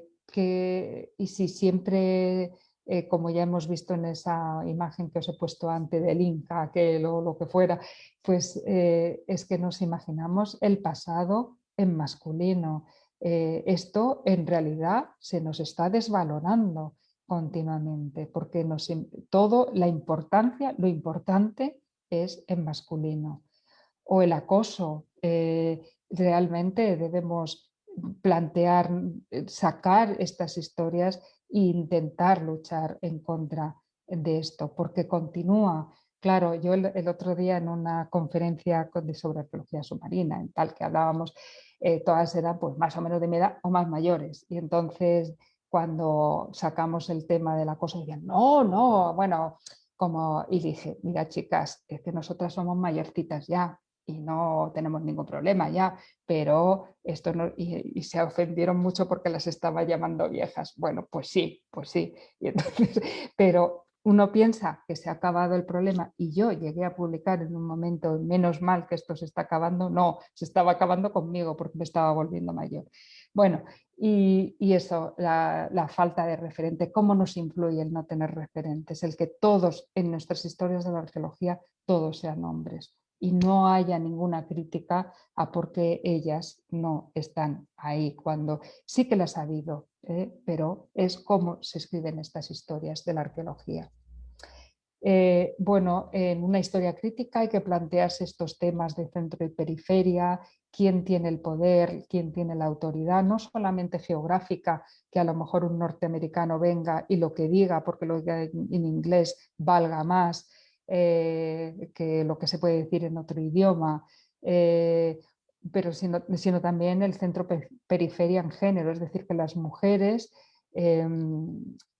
si siempre, como ya hemos visto en esa imagen que os he puesto antes del Inca, que lo que fuera, pues es que nos imaginamos el pasado en masculino. Esto en realidad se nos está desvalorando continuamente, porque lo importante es en masculino. O el acoso, realmente debemos plantear, sacar estas historias e intentar luchar en contra de esto, porque continúa. Claro, yo el otro día en una conferencia sobre arqueología submarina, en tal que hablábamos, todas eran pues más o menos de mi edad o más mayores. Y entonces cuando sacamos el tema del acoso, decían, no, no, bueno, y dije, mira chicas, es que nosotras somos mayorcitas ya, y no tenemos ningún problema ya, pero esto no, y se ofendieron mucho porque las estaba llamando viejas. Bueno, pues sí, pues sí. Y entonces, pero uno piensa que se ha acabado el problema y yo llegué a publicar en un momento, menos mal que esto se está acabando, no, se estaba acabando conmigo porque me estaba volviendo mayor. Bueno, y eso, la falta de referente, ¿cómo nos influye el no tener referentes? El que todos en nuestras historias de la arqueología, todos sean hombres y no haya ninguna crítica a por qué ellas no están ahí, cuando sí que las ha habido, pero es cómo se escriben estas historias de la arqueología. Bueno, en una historia crítica hay que plantearse estos temas de centro y periferia, quién tiene el poder, quién tiene la autoridad, no solamente geográfica, que a lo mejor un norteamericano venga y lo que diga, porque lo que en inglés valga más que lo que se puede decir en otro idioma, pero sino también el centro-periferia en género, es decir, que las mujeres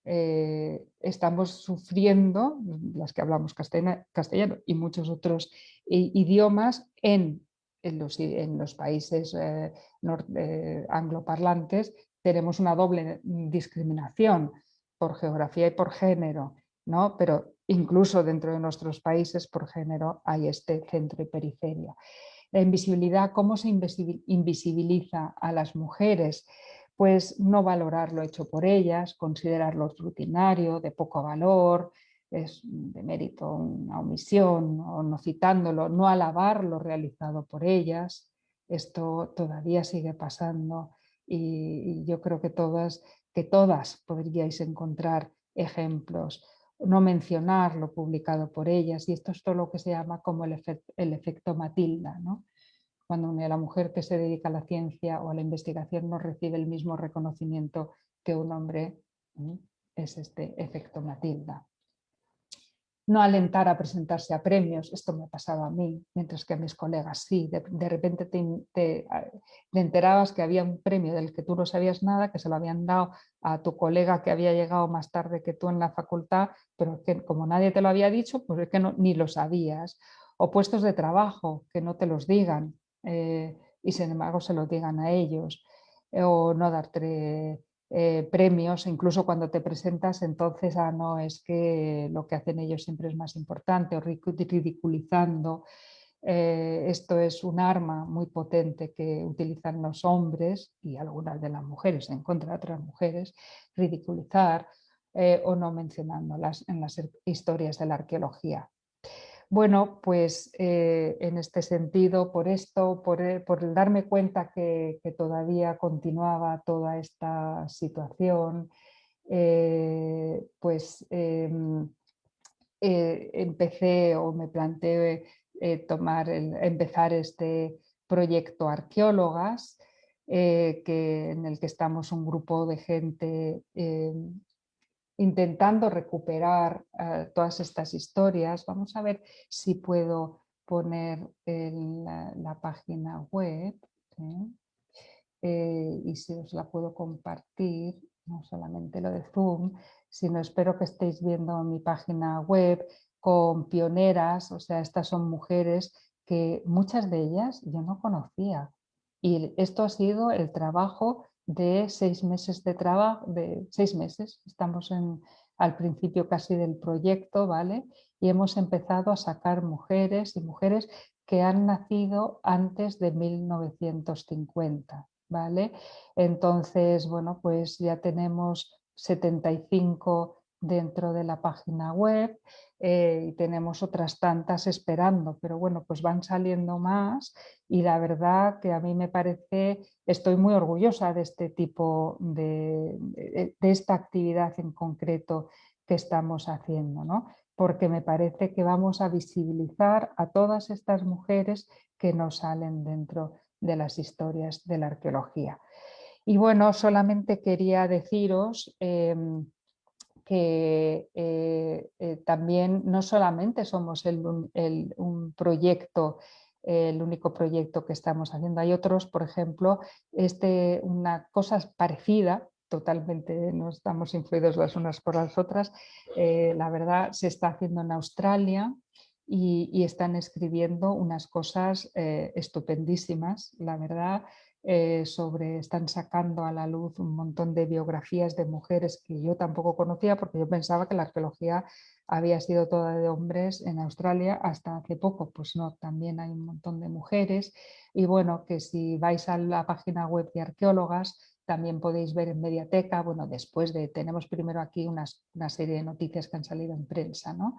estamos sufriendo, las que hablamos castellano y muchos otros idiomas, en los países angloparlantes tenemos una doble discriminación por geografía y por género, ¿no? Pero incluso dentro de nuestros países por género hay este centro y periferia. La invisibilidad, ¿cómo se invisibiliza a las mujeres? Pues no valorar lo hecho por ellas, considerarlo rutinario, de poco valor, es de mérito una omisión o no citándolo, no alabar lo realizado por ellas. Esto todavía sigue pasando y yo creo que todas podríais encontrar ejemplos. No mencionar lo publicado por ellas, y esto es todo lo que se llama como el efecto Matilda, ¿no? Cuando la mujer que se dedica a la ciencia o a la investigación no recibe el mismo reconocimiento que un hombre, es este efecto Matilda. No alentar a presentarse a premios, esto me pasaba a mí, mientras que a mis colegas sí, de repente te enterabas que había un premio del que tú no sabías nada, que se lo habían dado a tu colega que había llegado más tarde que tú en la facultad, pero que como nadie te lo había dicho, pues es que ni lo sabías. O puestos de trabajo, que no te los digan y sin embargo se lo digan a ellos, o no darte premios, incluso cuando te presentas, entonces no, es que lo que hacen ellos siempre es más importante, o ridiculizando. Esto es un arma muy potente que utilizan los hombres y algunas de las mujeres en contra de otras mujeres, ridiculizar o no mencionándolas en las historias de la arqueología. Bueno, pues en este sentido, por esto, por darme cuenta que todavía continuaba toda esta situación, pues empecé o me planteé empezar este proyecto Arqueólogas, en el que estamos un grupo de gente intentando recuperar todas estas historias. Vamos a ver si puedo poner la página web y si os la puedo compartir, no solamente lo de Zoom, sino espero que estéis viendo mi página web con pioneras, o sea, estas son mujeres que muchas de ellas yo no conocía. Y esto ha sido el trabajo de 6 meses de trabajo, de 6 meses, estamos al principio casi del proyecto, ¿vale? Y hemos empezado a sacar mujeres y mujeres que han nacido antes de 1950, ¿vale? Entonces, bueno, pues ya tenemos 75 dentro de la página web y tenemos otras tantas esperando, pero bueno, pues van saliendo más y la verdad que a mí me parece, estoy muy orgullosa de este tipo de esta actividad en concreto que estamos haciendo, ¿no? Porque me parece que vamos a visibilizar a todas estas mujeres que no salen dentro de las historias de la arqueología. Y bueno, solamente quería deciros que también no solamente somos un proyecto, el único proyecto que estamos haciendo, hay otros, por ejemplo, una cosa parecida, totalmente no estamos influidos las unas por las otras, la verdad se está haciendo en Australia y están escribiendo unas cosas estupendísimas, la verdad, están sacando a la luz un montón de biografías de mujeres que yo tampoco conocía, porque yo pensaba que la arqueología había sido toda de hombres en Australia hasta hace poco. Pues no, también hay un montón de mujeres. Y bueno, que si vais a la página web de arqueólogas, también podéis ver en Mediateca, bueno, tenemos primero aquí una serie de noticias que han salido en prensa, ¿no?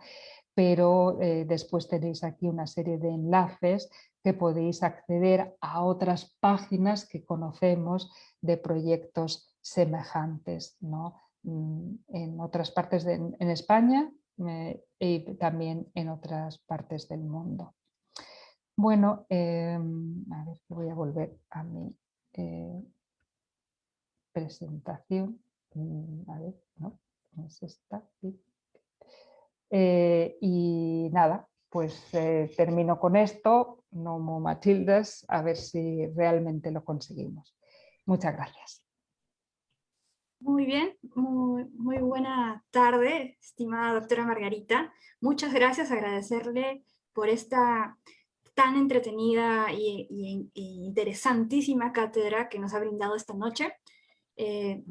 Pero después tenéis aquí una serie de enlaces que podéis acceder a otras páginas que conocemos de proyectos semejantes, ¿no? En otras partes en España y también en otras partes del mundo. Bueno, a ver, voy a volver a mi presentación. A ver, no es esta. Y nada, pues termino con esto, no more Matildas, a ver si realmente lo conseguimos. Muchas gracias. Muy bien, muy buena tarde, estimada doctora Margarita. Muchas gracias, agradecerle por esta tan entretenida y interesantísima cátedra que nos ha brindado esta noche.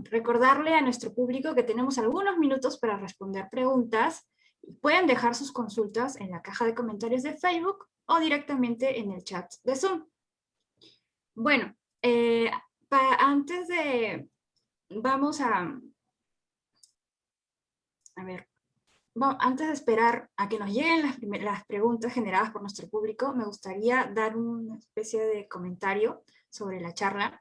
Recordarle a nuestro público que tenemos algunos minutos para responder preguntas. Pueden dejar sus consultas en la caja de comentarios de Facebook o directamente en el chat de Zoom. Bueno, antes de... Vamos a ver, antes de esperar a que nos lleguen las preguntas generadas por nuestro público, me gustaría dar una especie de comentario sobre la charla.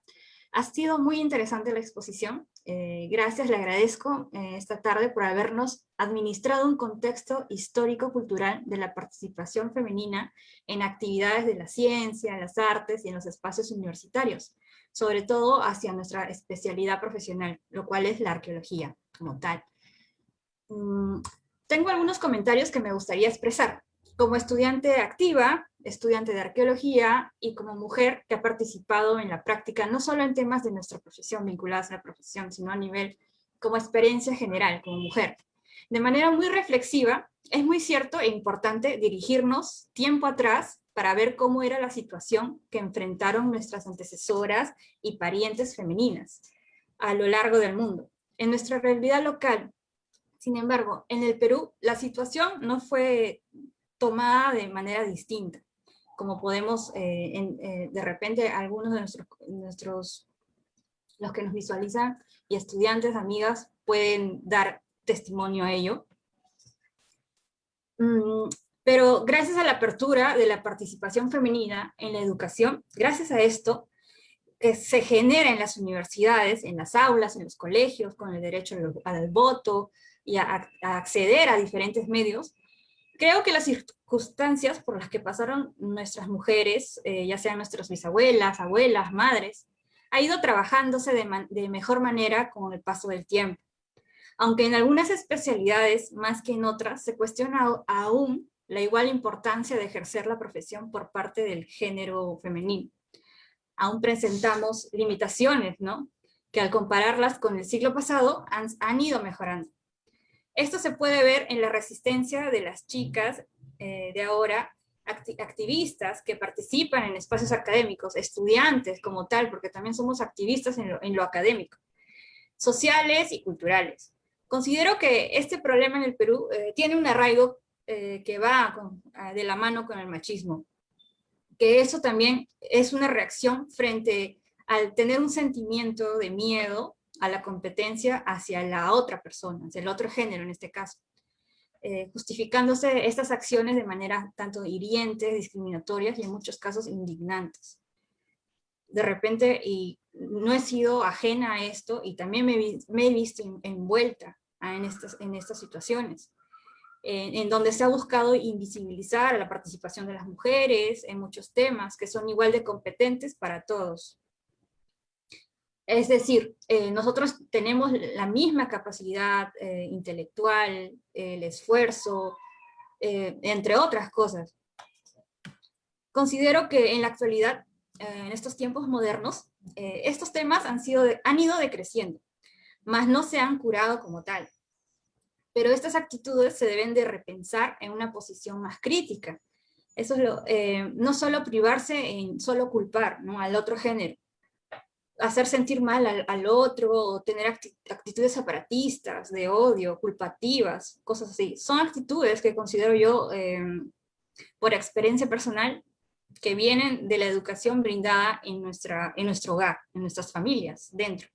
Ha sido muy interesante la exposición. Gracias, le agradezco esta tarde por habernos administrado un contexto histórico-cultural de la participación femenina en actividades de la ciencia, las artes y en los espacios universitarios, sobre todo hacia nuestra especialidad profesional, lo cual es la arqueología como tal. Tengo algunos comentarios que me gustaría expresar. Como estudiante activa, estudiante de arqueología y como mujer que ha participado en la práctica, no solo en temas de nuestra profesión, vinculadas a la profesión, sino a nivel como experiencia general, como mujer. De manera muy reflexiva, es muy cierto e importante dirigirnos tiempo atrás para ver cómo era la situación que enfrentaron nuestras antecesoras y parientes femeninas a lo largo del mundo. En nuestra realidad local, sin embargo, en el Perú la situación no fue tomada de manera distinta, como podemos, de repente, algunos de los que nos visualizan y estudiantes, amigas, pueden dar testimonio a ello. Pero gracias a la apertura de la participación femenina en la educación, gracias a esto, que se genera en las universidades, en las aulas, en los colegios, con el derecho al voto y a acceder a diferentes medios, creo que las circunstancias por las que pasaron nuestras mujeres, ya sean nuestras bisabuelas, abuelas, madres, ha ido trabajándose de mejor manera con el paso del tiempo. Aunque en algunas especialidades, más que en otras, se cuestiona aún la igual importancia de ejercer la profesión por parte del género femenino. Aún presentamos limitaciones, ¿no? Que al compararlas con el siglo pasado han ido mejorando. Esto se puede ver en la resistencia de las chicas de ahora, activistas que participan en espacios académicos, estudiantes como tal, porque también somos activistas en lo académico, sociales y culturales. Considero que este problema en el Perú tiene un arraigo que va de la mano con el machismo, que eso también es una reacción frente al tener un sentimiento de miedo a la competencia hacia la otra persona, hacia el otro género en este caso, justificándose estas acciones de manera tanto hirientes, discriminatorias y en muchos casos indignantes. De repente, y no he sido ajena a esto, y también me he visto envuelta en estas situaciones, en donde se ha buscado invisibilizar a la participación de las mujeres en muchos temas que son igual de competentes para todos. Es decir, nosotros tenemos la misma capacidad intelectual, el esfuerzo, entre otras cosas. Considero que en la actualidad, en estos tiempos modernos, estos temas han ido decreciendo, mas no se han curado como tal. Pero estas actitudes se deben de repensar en una posición más crítica. Eso es no solo privarse en solo culpar, ¿no?, al otro género, hacer sentir mal al otro, o tener actitudes separatistas, de odio, culpativas, cosas así. Son actitudes que considero yo, por experiencia personal, que vienen de la educación brindada en nuestro hogar, en nuestras familias, dentro.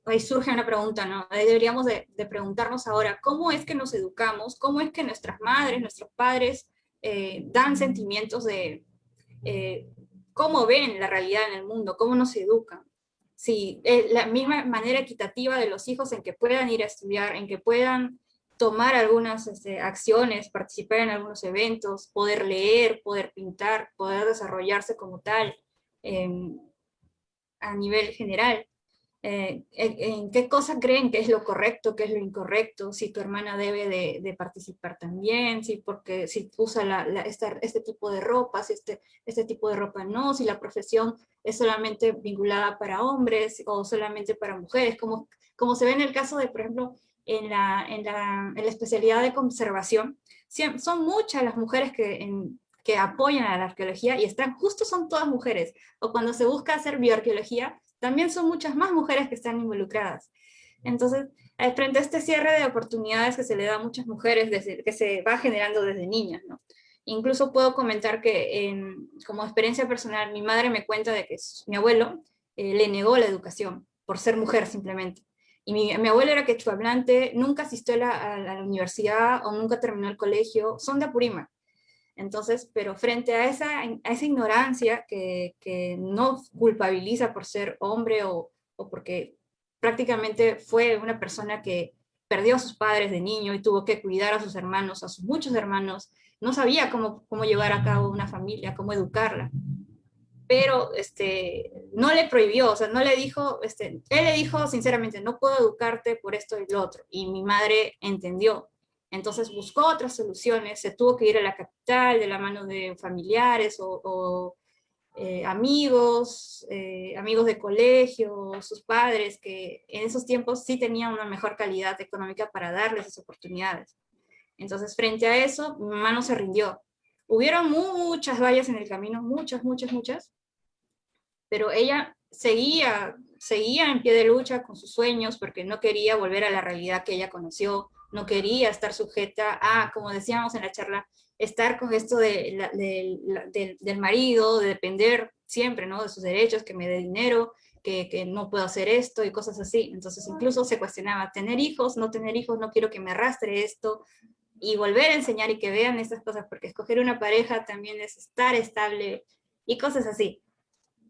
Ahí surge una pregunta, ¿no? Ahí deberíamos de preguntarnos ahora, ¿cómo es que nos educamos? ¿Cómo es que nuestras madres, nuestros padres dan sentimientos de eh, cómo ven la realidad en el mundo, cómo nos educan? Si la misma manera equitativa de los hijos en que puedan ir a estudiar, en que puedan tomar algunas acciones, participar en algunos eventos, poder leer, poder pintar, poder desarrollarse como tal eh, a nivel general. En qué cosa creen que es lo correcto, qué es lo incorrecto, si tu hermana debe de participar también, si usa este tipo de ropa, si este tipo de ropa no, si la profesión es solamente vinculada para hombres o solamente para mujeres, como se ve en el caso de, por ejemplo, en la especialidad de conservación, son muchas las mujeres que apoyan a la arqueología y son todas mujeres, o cuando se busca hacer bioarqueología, también son muchas más mujeres que están involucradas. Entonces, frente a este cierre de oportunidades que se le da a muchas mujeres, que se va generando desde niñas, ¿no? Incluso puedo comentar que, como experiencia personal, mi madre me cuenta de que mi abuelo le negó la educación por ser mujer simplemente. Y mi abuelo era quechua hablante, nunca asistió a la universidad o nunca terminó el colegio, son de Apurímac. Entonces, pero frente a esa ignorancia que no culpabiliza por ser hombre o porque prácticamente fue una persona que perdió a sus padres de niño y tuvo que cuidar a sus hermanos, a sus muchos hermanos, no sabía cómo llevar a cabo una familia, cómo educarla. Pero no le prohibió, o sea, no le dijo, él le dijo sinceramente, no puedo educarte por esto y lo otro. Y mi madre entendió. Entonces buscó otras soluciones, se tuvo que ir a la capital de la mano de familiares o amigos de colegio, sus padres, que en esos tiempos sí tenían una mejor calidad económica para darles esas oportunidades. Entonces, frente a eso, mi mamá no se rindió. Hubieron muchas vallas en el camino, muchas, muchas, muchas, pero ella seguía en pie de lucha con sus sueños porque no quería volver a la realidad que ella conoció, no quería estar sujeta a, como decíamos en la charla, estar con esto del marido, de depender siempre, ¿no? De sus derechos, que me dé dinero, que no puedo hacer esto y cosas así. Entonces incluso se cuestionaba, tener hijos, no quiero que me arrastre esto, y volver a enseñar y que vean estas cosas, porque escoger una pareja también es estar estable y cosas así.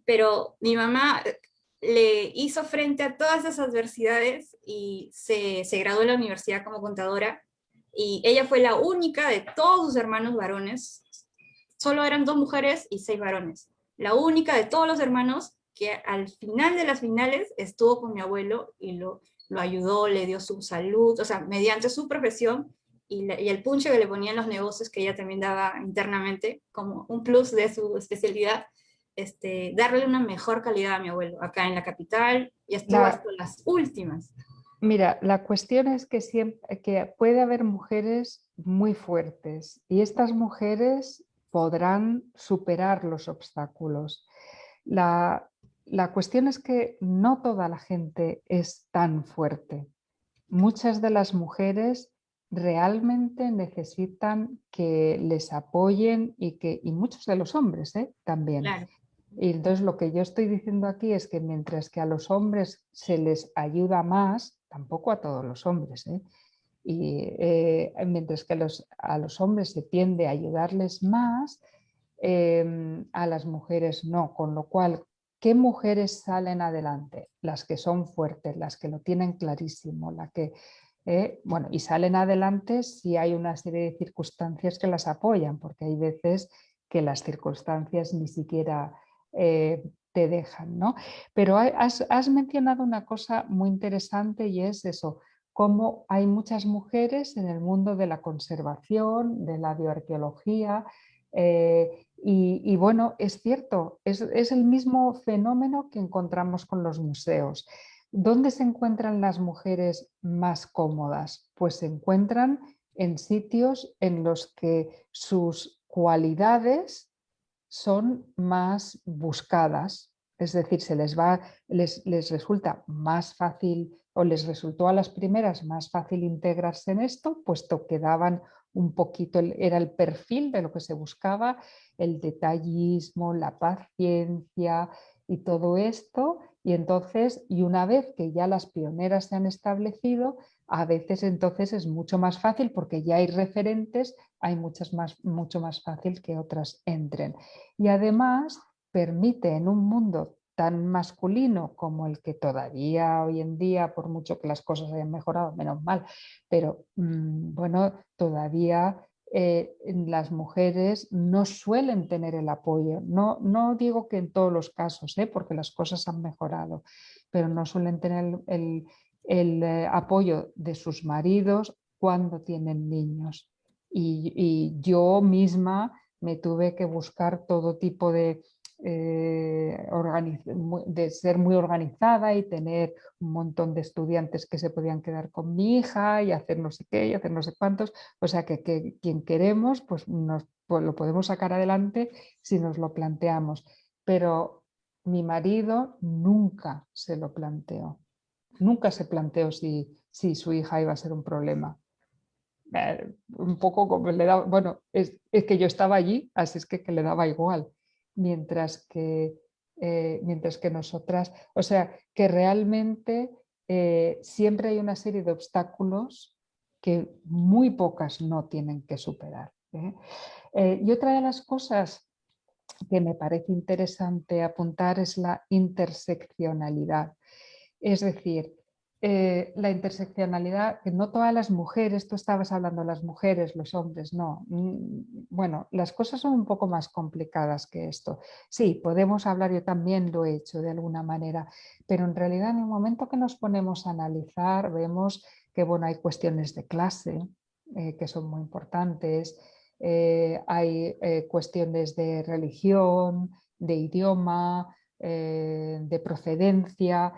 Pero mi mamá le hizo frente a todas esas adversidades y se graduó en la universidad como contadora, y ella fue la única de todos sus hermanos varones, solo eran 2 mujeres y 6 varones, la única de todos los hermanos que al final de las finales estuvo con mi abuelo y lo ayudó, le dio su salud, o sea, mediante su profesión y el punche que le ponía en los negocios que ella también daba internamente, como un plus de su especialidad, darle una mejor calidad a mi abuelo, acá en la capital, y estuvo hasta las últimas. Mira, la cuestión es que, que puede haber mujeres muy fuertes y estas mujeres podrán superar los obstáculos. La cuestión es que no toda la gente es tan fuerte. Muchas de las mujeres realmente necesitan que les apoyen y muchos de los hombres también. Claro. Y entonces lo que yo estoy diciendo aquí es que mientras que a los hombres se les ayuda más, tampoco a todos los hombres, y mientras que a los hombres se tiende a ayudarles más, a las mujeres no, con lo cual, ¿qué mujeres salen adelante? Las que son fuertes, las que lo tienen clarísimo, bueno, y salen adelante si hay una serie de circunstancias que las apoyan, porque hay veces que las circunstancias ni siquiera te dejan, ¿no? Pero has mencionado una cosa muy interesante y es eso, cómo hay muchas mujeres en el mundo de la conservación, de la bioarqueología, y bueno, es cierto, es el mismo fenómeno que encontramos con los museos. ¿Dónde se encuentran las mujeres más cómodas? Pues se encuentran en sitios en los que sus cualidades son más buscadas, Es decir, les resulta más fácil o les resultó a las primeras más fácil integrarse en esto, puesto que daban un poquito, era el perfil de lo que se buscaba, el detallismo, la paciencia y todo esto. Y entonces, y una vez que ya las pioneras se han establecido, a veces entonces es mucho más fácil porque ya hay referentes, hay mucho más fácil que otras entren. Y además permite en un mundo tan masculino como el que todavía hoy en día, por mucho que las cosas hayan mejorado, menos mal, pero bueno, todavía las mujeres no suelen tener el apoyo. No, no digo que en todos los casos, porque las cosas han mejorado, pero no suelen tener el apoyo de sus maridos cuando tienen niños. Y yo misma me tuve que buscar todo tipo de ser muy organizada y tener un montón de estudiantes que se podían quedar con mi hija y hacer no sé qué y hacer no sé cuántos. O sea que quien queremos, pues lo podemos sacar adelante si nos lo planteamos. Pero mi marido nunca se lo planteó. Nunca se planteó si su hija iba a ser un problema. Un poco como le daba, bueno, es que yo estaba allí, así es que le daba igual, mientras que nosotras, o sea, que realmente siempre hay una serie de obstáculos que muy pocas no tienen que superar. Y otra de las cosas que me parece interesante apuntar es la interseccionalidad. Es decir, la interseccionalidad, que no todas las mujeres, tú estabas hablando de las mujeres, los hombres, no. Bueno, las cosas son un poco más complicadas que esto. Sí, podemos hablar, yo también lo he hecho de alguna manera, pero en realidad en el momento que nos ponemos a analizar, vemos que bueno, hay cuestiones de clase que son muy importantes, hay cuestiones de religión, de idioma, de procedencia.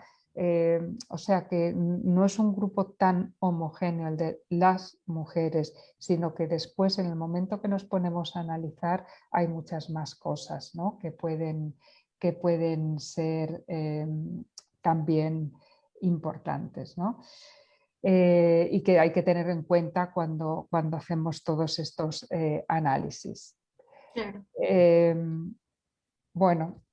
O sea que no es un grupo tan homogéneo el de las mujeres, sino que después en el momento que nos ponemos a analizar hay muchas más cosas, ¿no? que pueden ser también importantes, ¿no? Y que hay que tener en cuenta cuando hacemos todos estos análisis. Claro. Bueno.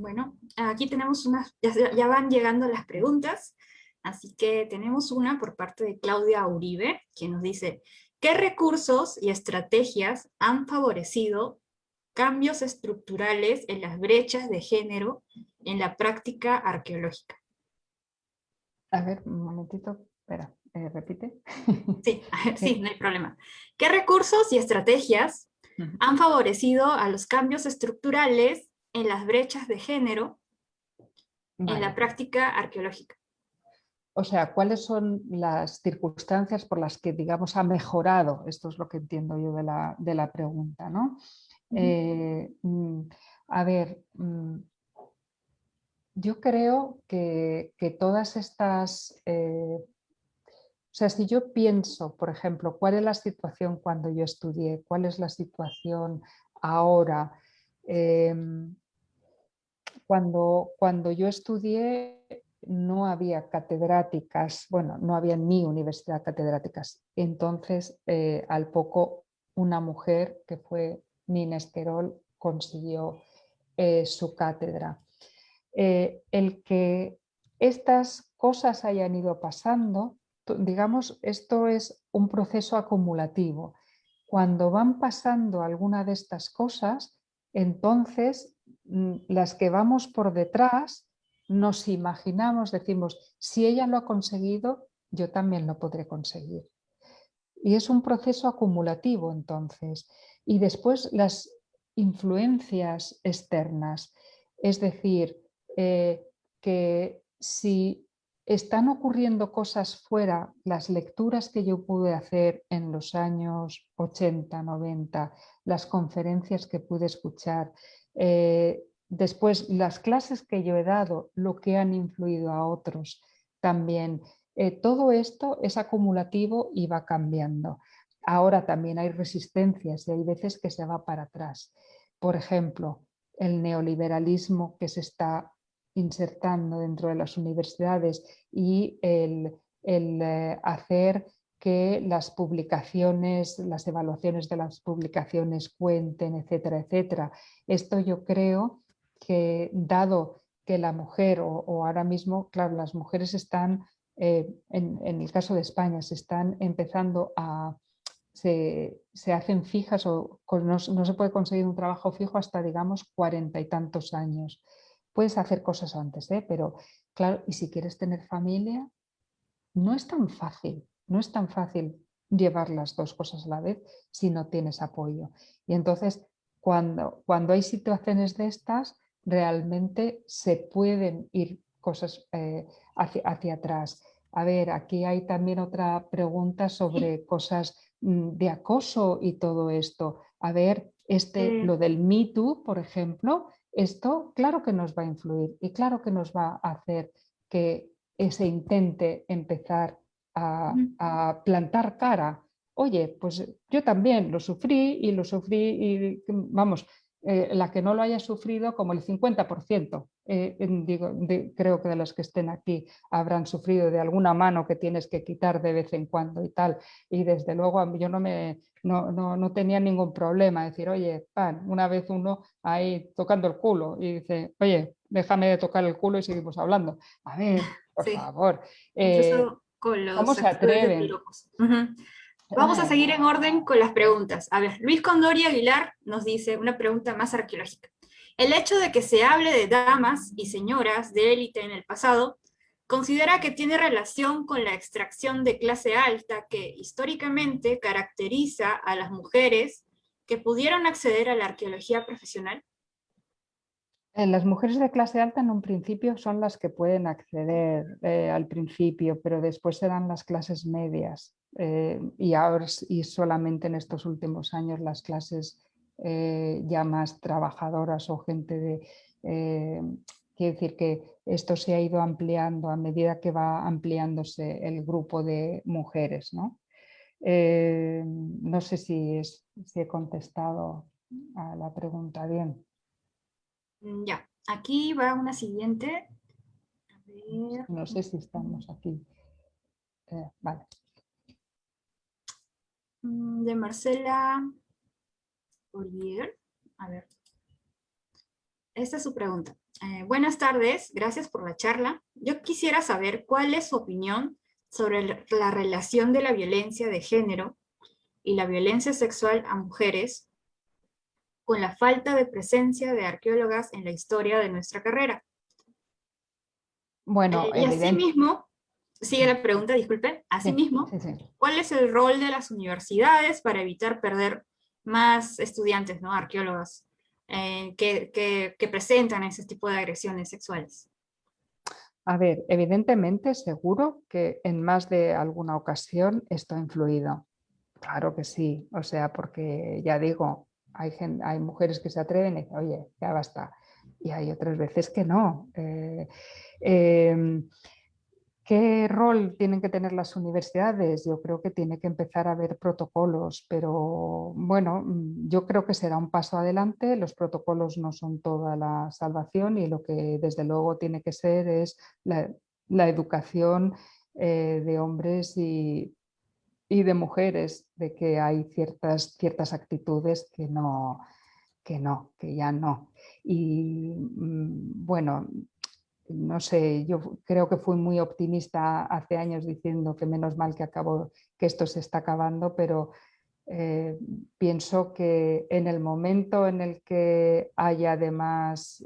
Bueno, aquí tenemos unas, ya van llegando las preguntas, así que tenemos una por parte de Claudia Uribe, que nos dice, ¿qué recursos y estrategias han favorecido cambios estructurales en las brechas de género en la práctica arqueológica? A ver, un momentito, espera, repite. Sí, sí, no hay problema. ¿Qué recursos y estrategias han favorecido a los cambios estructurales en las brechas de género en la Vale. práctica arqueológica? O sea, ¿cuáles son las circunstancias por las que, digamos, ha mejorado? Esto es lo que entiendo yo de la pregunta, ¿no? A ver, yo creo que todas estas... o sea, si yo pienso, por ejemplo, cuál es la situación cuando yo estudié, cuál es la situación ahora, cuando yo estudié no había catedráticas, bueno, no había en mi universidad catedráticas. Entonces, al poco, una mujer que fue Nina Esquerol consiguió su cátedra. El que estas cosas hayan ido pasando, digamos, esto es un proceso acumulativo. Cuando van pasando alguna de estas cosas, entonces las que vamos por detrás nos imaginamos, decimos, si ella lo ha conseguido, yo también lo podré conseguir. Y es un proceso acumulativo entonces. Y después las influencias externas, es decir, que si están ocurriendo cosas fuera, las lecturas que yo pude hacer en los años 80, 90, las conferencias que pude escuchar, después las clases que yo he dado, lo que han influido a otros también. Todo esto es acumulativo y va cambiando. Ahora también hay resistencias y hay veces que se va para atrás. Por ejemplo, el neoliberalismo que se está insertando dentro de las universidades y el hacer que las publicaciones, las evaluaciones de las publicaciones cuenten, etcétera, etcétera. Esto yo creo que, dado que la mujer, o ahora mismo, claro, las mujeres están, en el caso de España, se están empezando a, se hacen fijas o no se puede conseguir un trabajo fijo hasta, digamos, 40 y tantos años. Puedes hacer cosas antes, pero claro, y si quieres tener familia, no es tan fácil, no es tan fácil llevar las dos cosas a la vez si no tienes apoyo. Y entonces, cuando hay situaciones de estas, realmente se pueden ir cosas hacia atrás. A ver, aquí hay también otra pregunta sobre cosas de acoso y todo esto. A ver, lo del Me Too, por ejemplo, esto claro que nos va a influir y claro que nos va a hacer que se intente empezar a plantar cara. Oye, pues yo también lo sufrí y vamos, la que no lo haya sufrido como el 50%, creo que de los que estén aquí habrán sufrido de alguna mano que tienes que quitar de vez en cuando y tal. Y desde luego yo no tenía ningún problema decir, oye, una vez uno ahí tocando el culo y dice, oye, déjame de tocar el culo y seguimos hablando. A ver, por Sí, favor. incluso con ¿Cómo los se actores de atreven? piropos. Vamos a seguir en orden con las preguntas. A ver, Luis Condori Aguilar nos dice una pregunta más arqueológica. El hecho de que se hable de damas y señoras de élite en el pasado, ¿considera que tiene relación con la extracción de clase alta que históricamente caracteriza a las mujeres que pudieron acceder a la arqueología profesional? Las mujeres de clase alta en un principio son las que pueden acceder al principio, pero después serán las clases medias y ahora y solamente en estos últimos años las clases ya más trabajadoras o gente de... quiero decir que esto se ha ido ampliando a medida que va ampliándose el grupo de mujeres, ¿no? No sé si he contestado a la pregunta bien. Ya, aquí va una siguiente. A ver. No sé si estamos aquí. Vale. De Marcela Orier. A ver. Esta es su pregunta. Buenas tardes, gracias por la charla. Yo quisiera saber cuál es su opinión sobre la relación de la violencia de género y la violencia sexual a mujeres con la falta de presencia de arqueólogas en la historia de nuestra carrera. Bueno, Y evidente. asimismo, sigue la pregunta, disculpe, Sí, asimismo, sí, sí. ¿cuál es el rol de las universidades para evitar perder más estudiantes, ¿no? Arqueólogas que presentan ese tipo de agresiones sexuales? A ver, evidentemente, seguro que en más de alguna ocasión esto ha influido. Claro que sí, o sea, porque ya digo, hay mujeres que se atreven y dicen, oye, ya basta. Y hay otras veces que no. ¿Qué rol tienen que tener las universidades? Yo creo que tiene que empezar a haber protocolos, pero bueno, yo creo que será un paso adelante. Los protocolos no son toda la salvación y lo que desde luego tiene que ser es la educación de hombres y de mujeres, de que hay ciertas actitudes que ya no. Y bueno, no sé, yo creo que fui muy optimista hace años diciendo que menos mal que esto se está acabando, pero pienso que en el momento en el que haya además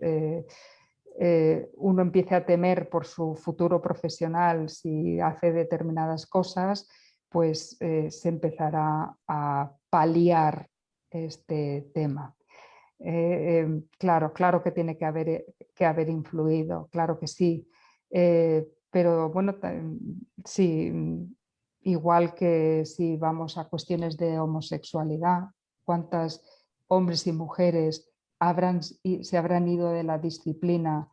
uno empiece a temer por su futuro profesional si hace determinadas cosas, pues se empezará a paliar este tema. Claro que tiene que haber influido, claro que sí. Pero bueno, sí, igual que si vamos a cuestiones de homosexualidad, ¿cuántos hombres y mujeres se habrán ido de la disciplina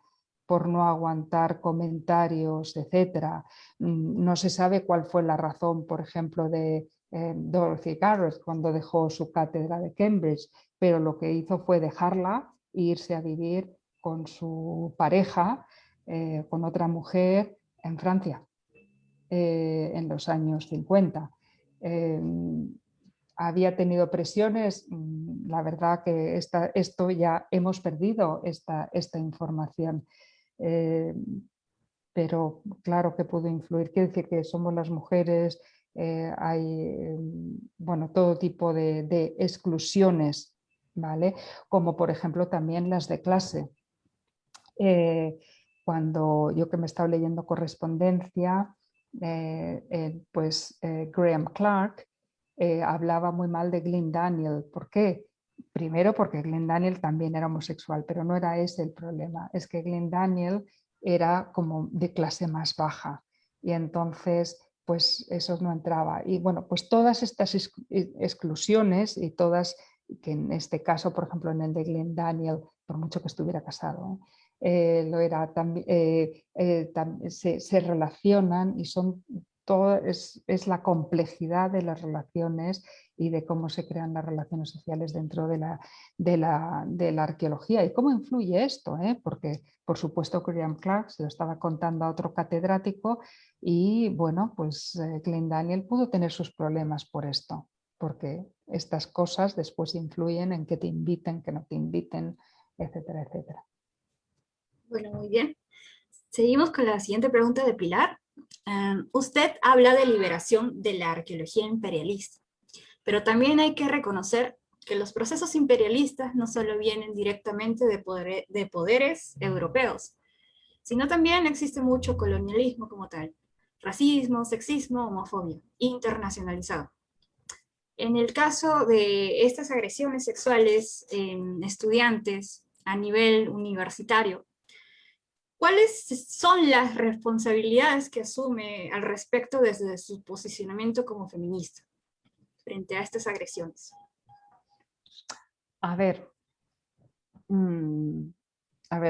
por no aguantar comentarios, etcétera? No se sabe cuál fue la razón, por ejemplo, de Dorothy Garrett cuando dejó su cátedra de Cambridge, pero lo que hizo fue dejarla e irse a vivir con su pareja, con otra mujer en Francia, en los años 50. Había tenido presiones, la verdad que esto ya hemos perdido esta información. Pero claro que pudo influir, quiere decir que somos las mujeres, hay bueno, todo tipo de exclusiones, ¿vale? Como por ejemplo también las de clase. Cuando yo que me estaba leyendo correspondencia, pues Graham Clark hablaba muy mal de Glenn Daniel. ¿Por qué? Primero porque Glenn Daniel también era homosexual, pero no era ese el problema. Es que Glenn Daniel era como de clase más baja y entonces pues eso no entraba. Y bueno, pues todas estas exclusiones y todas, que en este caso, por ejemplo, en el de Glenn Daniel, por mucho que estuviera casado, lo era, se relacionan y son todo, es la complejidad de las relaciones y de cómo se crean las relaciones sociales dentro de la arqueología y cómo influye esto, porque por supuesto Graham Clark se lo estaba contando a otro catedrático y bueno, pues Glenn Daniel pudo tener sus problemas por esto, porque estas cosas después influyen en que te inviten, que no te inviten, etcétera, etcétera. Bueno, muy bien. Seguimos con la siguiente pregunta de Pilar. Usted habla de liberación de la arqueología imperialista, pero también hay que reconocer que los procesos imperialistas no solo vienen directamente de poderes europeos, sino también existe mucho colonialismo como tal, racismo, sexismo, homofobia, internacionalizado. En el caso de estas agresiones sexuales en estudiantes a nivel universitario, ¿cuáles son las responsabilidades que asume al respecto desde su posicionamiento como feminista frente a estas agresiones? A ver,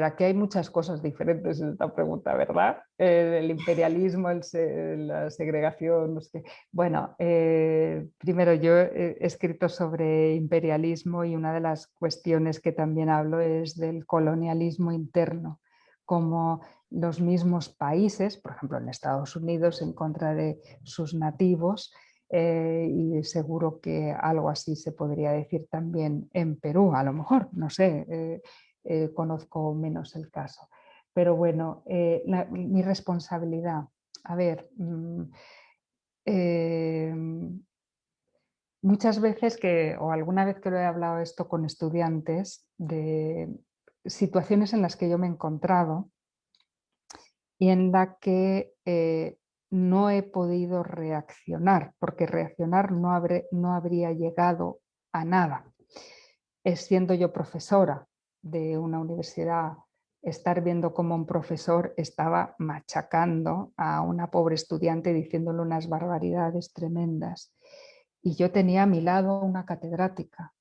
aquí hay muchas cosas diferentes en esta pregunta, ¿verdad? El imperialismo, la segregación, no sé qué. Bueno, primero yo he escrito sobre imperialismo y una de las cuestiones que también hablo es del colonialismo interno, como los mismos países, por ejemplo en Estados Unidos, en contra de sus nativos, y seguro que algo así se podría decir también en Perú, a lo mejor, no sé, conozco menos el caso. Pero bueno, mi responsabilidad, a ver, eh, muchas veces o alguna vez que lo he hablado esto con estudiantes, de situaciones en las que yo me he encontrado y en la que no he podido reaccionar, porque reaccionar no habría llegado a nada. Siendo yo profesora de una universidad, estar viendo cómo un profesor estaba machacando a una pobre estudiante diciéndole unas barbaridades tremendas. Y yo tenía a mi lado una catedrática.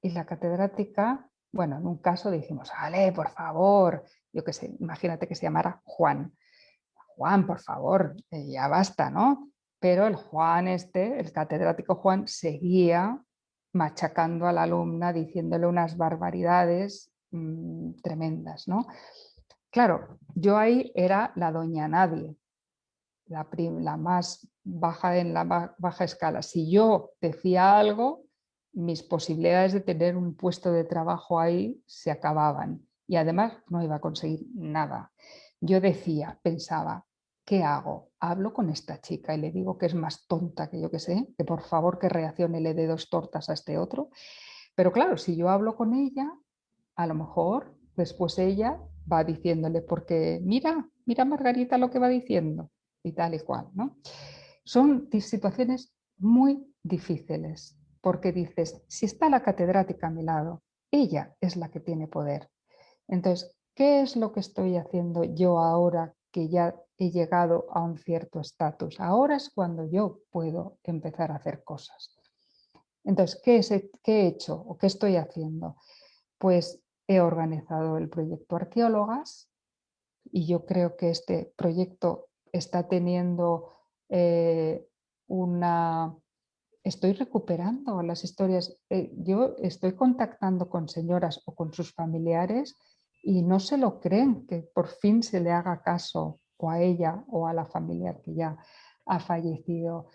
Y la catedrática, bueno, en un caso dijimos, Ale, por favor, yo qué sé, imagínate que se llamara Juan. Juan, por favor, ya basta, ¿no? Pero el Juan el catedrático Juan, seguía machacando a la alumna, diciéndole unas barbaridades tremendas, ¿no? Claro, yo ahí era la doña nadie, la más baja en la baja escala. Si yo decía algo, mis posibilidades de tener un puesto de trabajo ahí se acababan y además no iba a conseguir nada. Yo pensaba, ¿qué hago? Hablo con esta chica y le digo que es más tonta que yo que sé, que por favor que reaccione y le dé 2 tortas a este otro. Pero claro, si yo hablo con ella, a lo mejor después ella va diciéndole, porque mira, mira Margarita lo que va diciendo y tal y cual, ¿no? Son situaciones muy difíciles, porque dices, si está la catedrática a mi lado, ella es la que tiene poder. Entonces, ¿qué es lo que estoy haciendo yo ahora que ya he llegado a un cierto estatus? Ahora es cuando yo puedo empezar a hacer cosas. Entonces, ¿qué he hecho o qué estoy haciendo? Pues he organizado el proyecto Arqueólogas y yo creo que este proyecto está teniendo una estoy recuperando las historias. Yo estoy contactando con señoras o con sus familiares y no se lo creen que por fin se le haga caso o a ella o a la familiar que ya ha fallecido.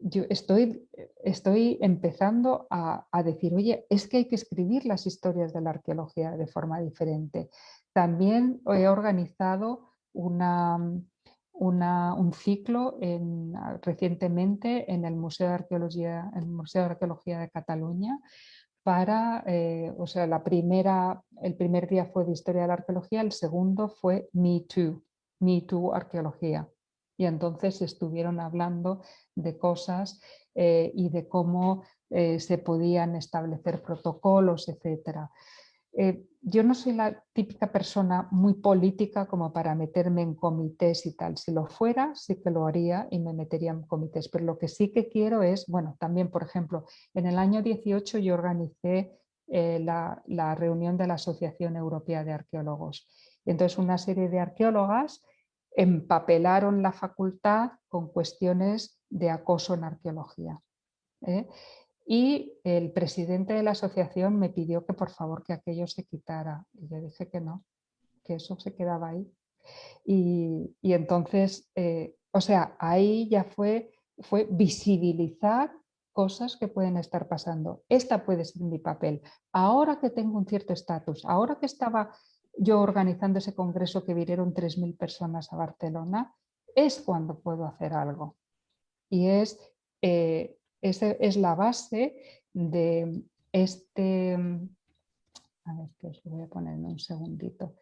Yo estoy empezando a decir, oye, es que hay que escribir las historias de la arqueología de forma diferente. También he organizado un ciclo recientemente en el Museo de Arqueología de Cataluña para, o sea, el primer día fue de historia de la arqueología, el segundo fue Me Too Arqueología. Y entonces estuvieron hablando de cosas y de cómo se podían establecer protocolos, etcétera. Yo no soy la típica persona muy política como para meterme en comités y tal. Si lo fuera, sí que lo haría y me metería en comités. Pero lo que sí que quiero es, bueno, también, por ejemplo, en el año 18 yo organicé la reunión de la Asociación Europea de Arqueólogos. Y entonces una serie de arqueólogas empapelaron la facultad con cuestiones de acoso en arqueología. ¿eh? Y el presidente de la asociación me pidió que por favor que aquello se quitara. Y yo dije que no, que eso se quedaba ahí. Y entonces, o sea, ahí ya fue visibilizar cosas que pueden estar pasando. Esta puede ser mi papel. Ahora que tengo un cierto estatus, ahora que estaba yo organizando ese congreso que vinieron 3.000 personas a Barcelona, es cuando puedo hacer algo. Y es la base de este, a ver, que os lo voy a poner en un segundito.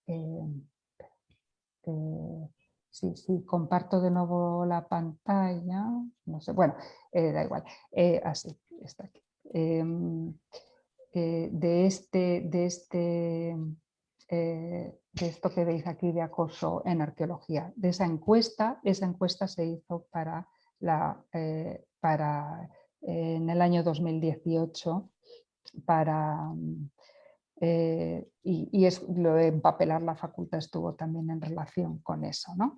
Eh, sí, comparto de nuevo la pantalla, no sé, bueno, da igual, así, está aquí. De esto que veis aquí de acoso en arqueología, de esa encuesta se hizo en el año 2018 para, lo de empapelar la facultad estuvo también en relación con eso, ¿no?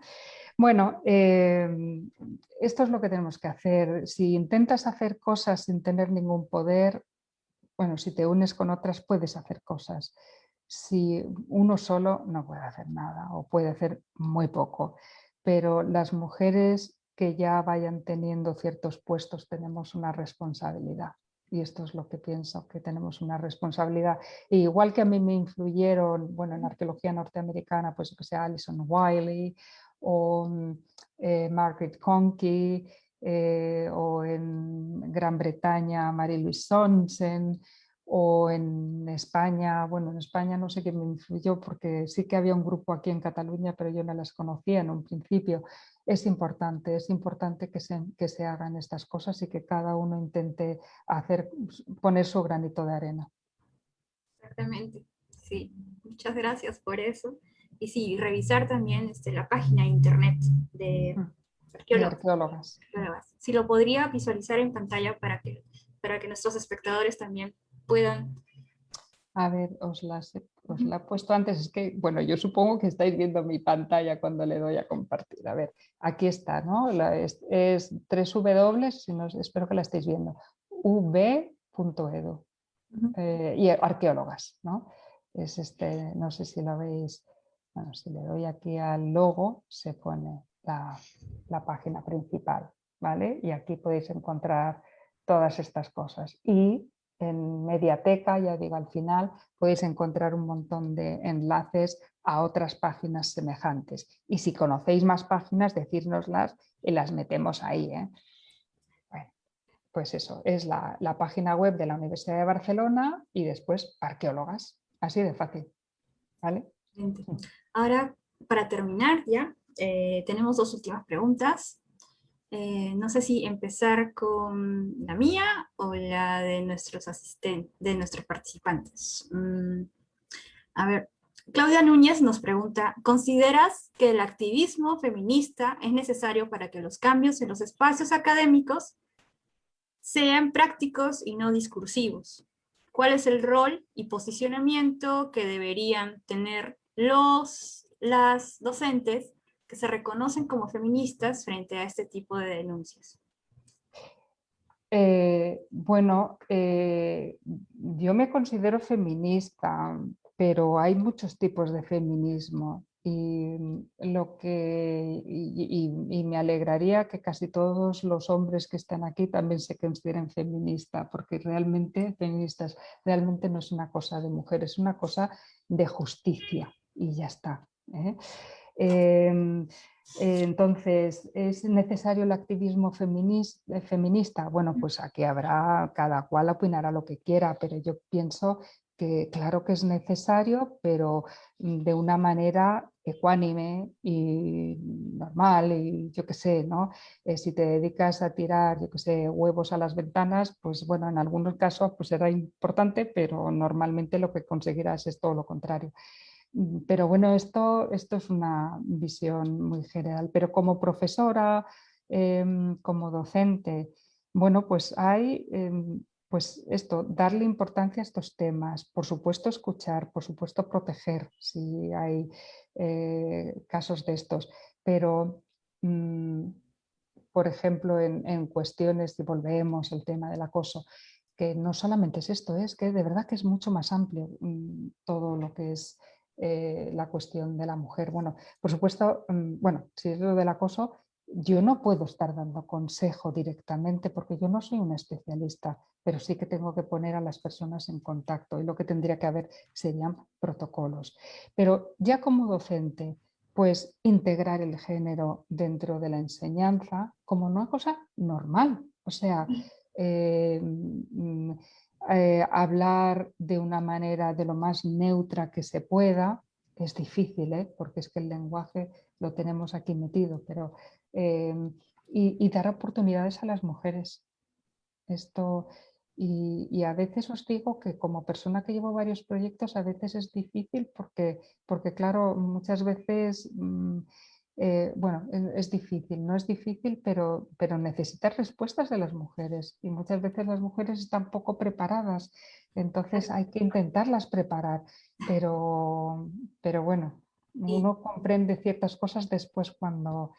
Bueno, esto es lo que tenemos que hacer. Si intentas hacer cosas sin tener ningún poder, bueno, si te unes con otras puedes hacer cosas. Si uno solo no puede hacer nada o puede hacer muy poco, pero las mujeres que ya vayan teniendo ciertos puestos tenemos una responsabilidad. Y esto es lo que pienso, que tenemos una responsabilidad. E igual que a mí me influyeron, bueno, en arqueología norteamericana, pues que sea Alison Wiley o Margaret Conkey, o en Gran Bretaña Marie-Louise Sonsen, o en España, bueno, en España no sé qué me influyó porque sí que había un grupo aquí en Cataluña, pero yo no las conocía en un principio. Es importante que se hagan estas cosas y que cada uno intente poner su granito de arena. Exactamente, sí. Muchas gracias por eso. Y sí, revisar también la página de internet de De arqueólogos. arqueólogas. Si lo podría visualizar en pantalla para que nuestros espectadores también puedan. A ver, os la he puesto antes. Es que, bueno, yo supongo que estáis viendo mi pantalla cuando le doy a compartir. A ver, aquí está, ¿no? Es 3W, espero que la estéis viendo. ub.edu. Y arqueólogas, ¿no? Es no sé si lo veis. Bueno, si le doy aquí al logo, se pone la página principal, ¿vale? Y aquí podéis encontrar todas estas cosas. Y en Mediateca, ya digo, al final podéis encontrar un montón de enlaces a otras páginas semejantes. Y si conocéis más páginas, decírnoslas y las metemos ahí, ¿eh? Bueno, pues eso, es la página web de la Universidad de Barcelona y después arqueólogas. Así de fácil, ¿vale? Ahora, para terminar ya, tenemos dos últimas preguntas. No sé si empezar con la mía o la de nuestros asistentes, de nuestros participantes. A ver, Claudia Núñez nos pregunta, ¿consideras que el activismo feminista es necesario para que los cambios en los espacios académicos sean prácticos y no discursivos? ¿Cuál es el rol y posicionamiento que deberían tener las docentes que se reconocen como feministas frente a este tipo de denuncias? Bueno, yo me considero feminista, pero hay muchos tipos de feminismo y me alegraría que casi todos los hombres que están aquí también se consideren feministas, porque realmente feministas realmente no es una cosa de mujeres, es una cosa de justicia y ya está. ¿Eh? Eh, entonces, ¿es necesario el activismo feminista? Bueno, pues aquí habrá, cada cual opinará lo que quiera, pero yo pienso que claro que es necesario, pero de una manera ecuánime y normal, y yo qué sé, ¿no? Si te dedicas a tirar, yo qué sé, huevos a las ventanas, pues bueno, en algunos casos pues será importante, pero normalmente lo que conseguirás es todo lo contrario. Pero bueno, esto es una visión muy general. Pero como profesora, como docente, bueno, pues hay, pues esto, darle importancia a estos temas. Por supuesto, escuchar, por supuesto, proteger si hay casos de estos. Pero, por ejemplo, en cuestiones, si volvemos al tema del acoso, que no solamente es esto, es que de verdad que es mucho más amplio todo lo que es la cuestión de la mujer. Bueno, por supuesto, bueno, si es lo del acoso, yo no puedo estar dando consejo directamente porque yo no soy una especialista, pero sí que tengo que poner a las personas en contacto y lo que tendría que haber serían protocolos. Pero ya como docente, pues integrar el género dentro de la enseñanza como una cosa normal. O sea, eh, hablar de una manera de lo más neutra que se pueda. Es difícil, ¿eh? Porque es que el lenguaje lo tenemos aquí metido, pero eh, y dar oportunidades a las mujeres. Esto, y a veces os digo que como persona que llevo varios proyectos, a veces es difícil porque claro, muchas veces, bueno, es difícil, no es difícil, pero necesitas respuestas de las mujeres y muchas veces las mujeres están poco preparadas, entonces hay que intentarlas preparar, pero, pero bueno, Y uno comprende ciertas cosas después cuando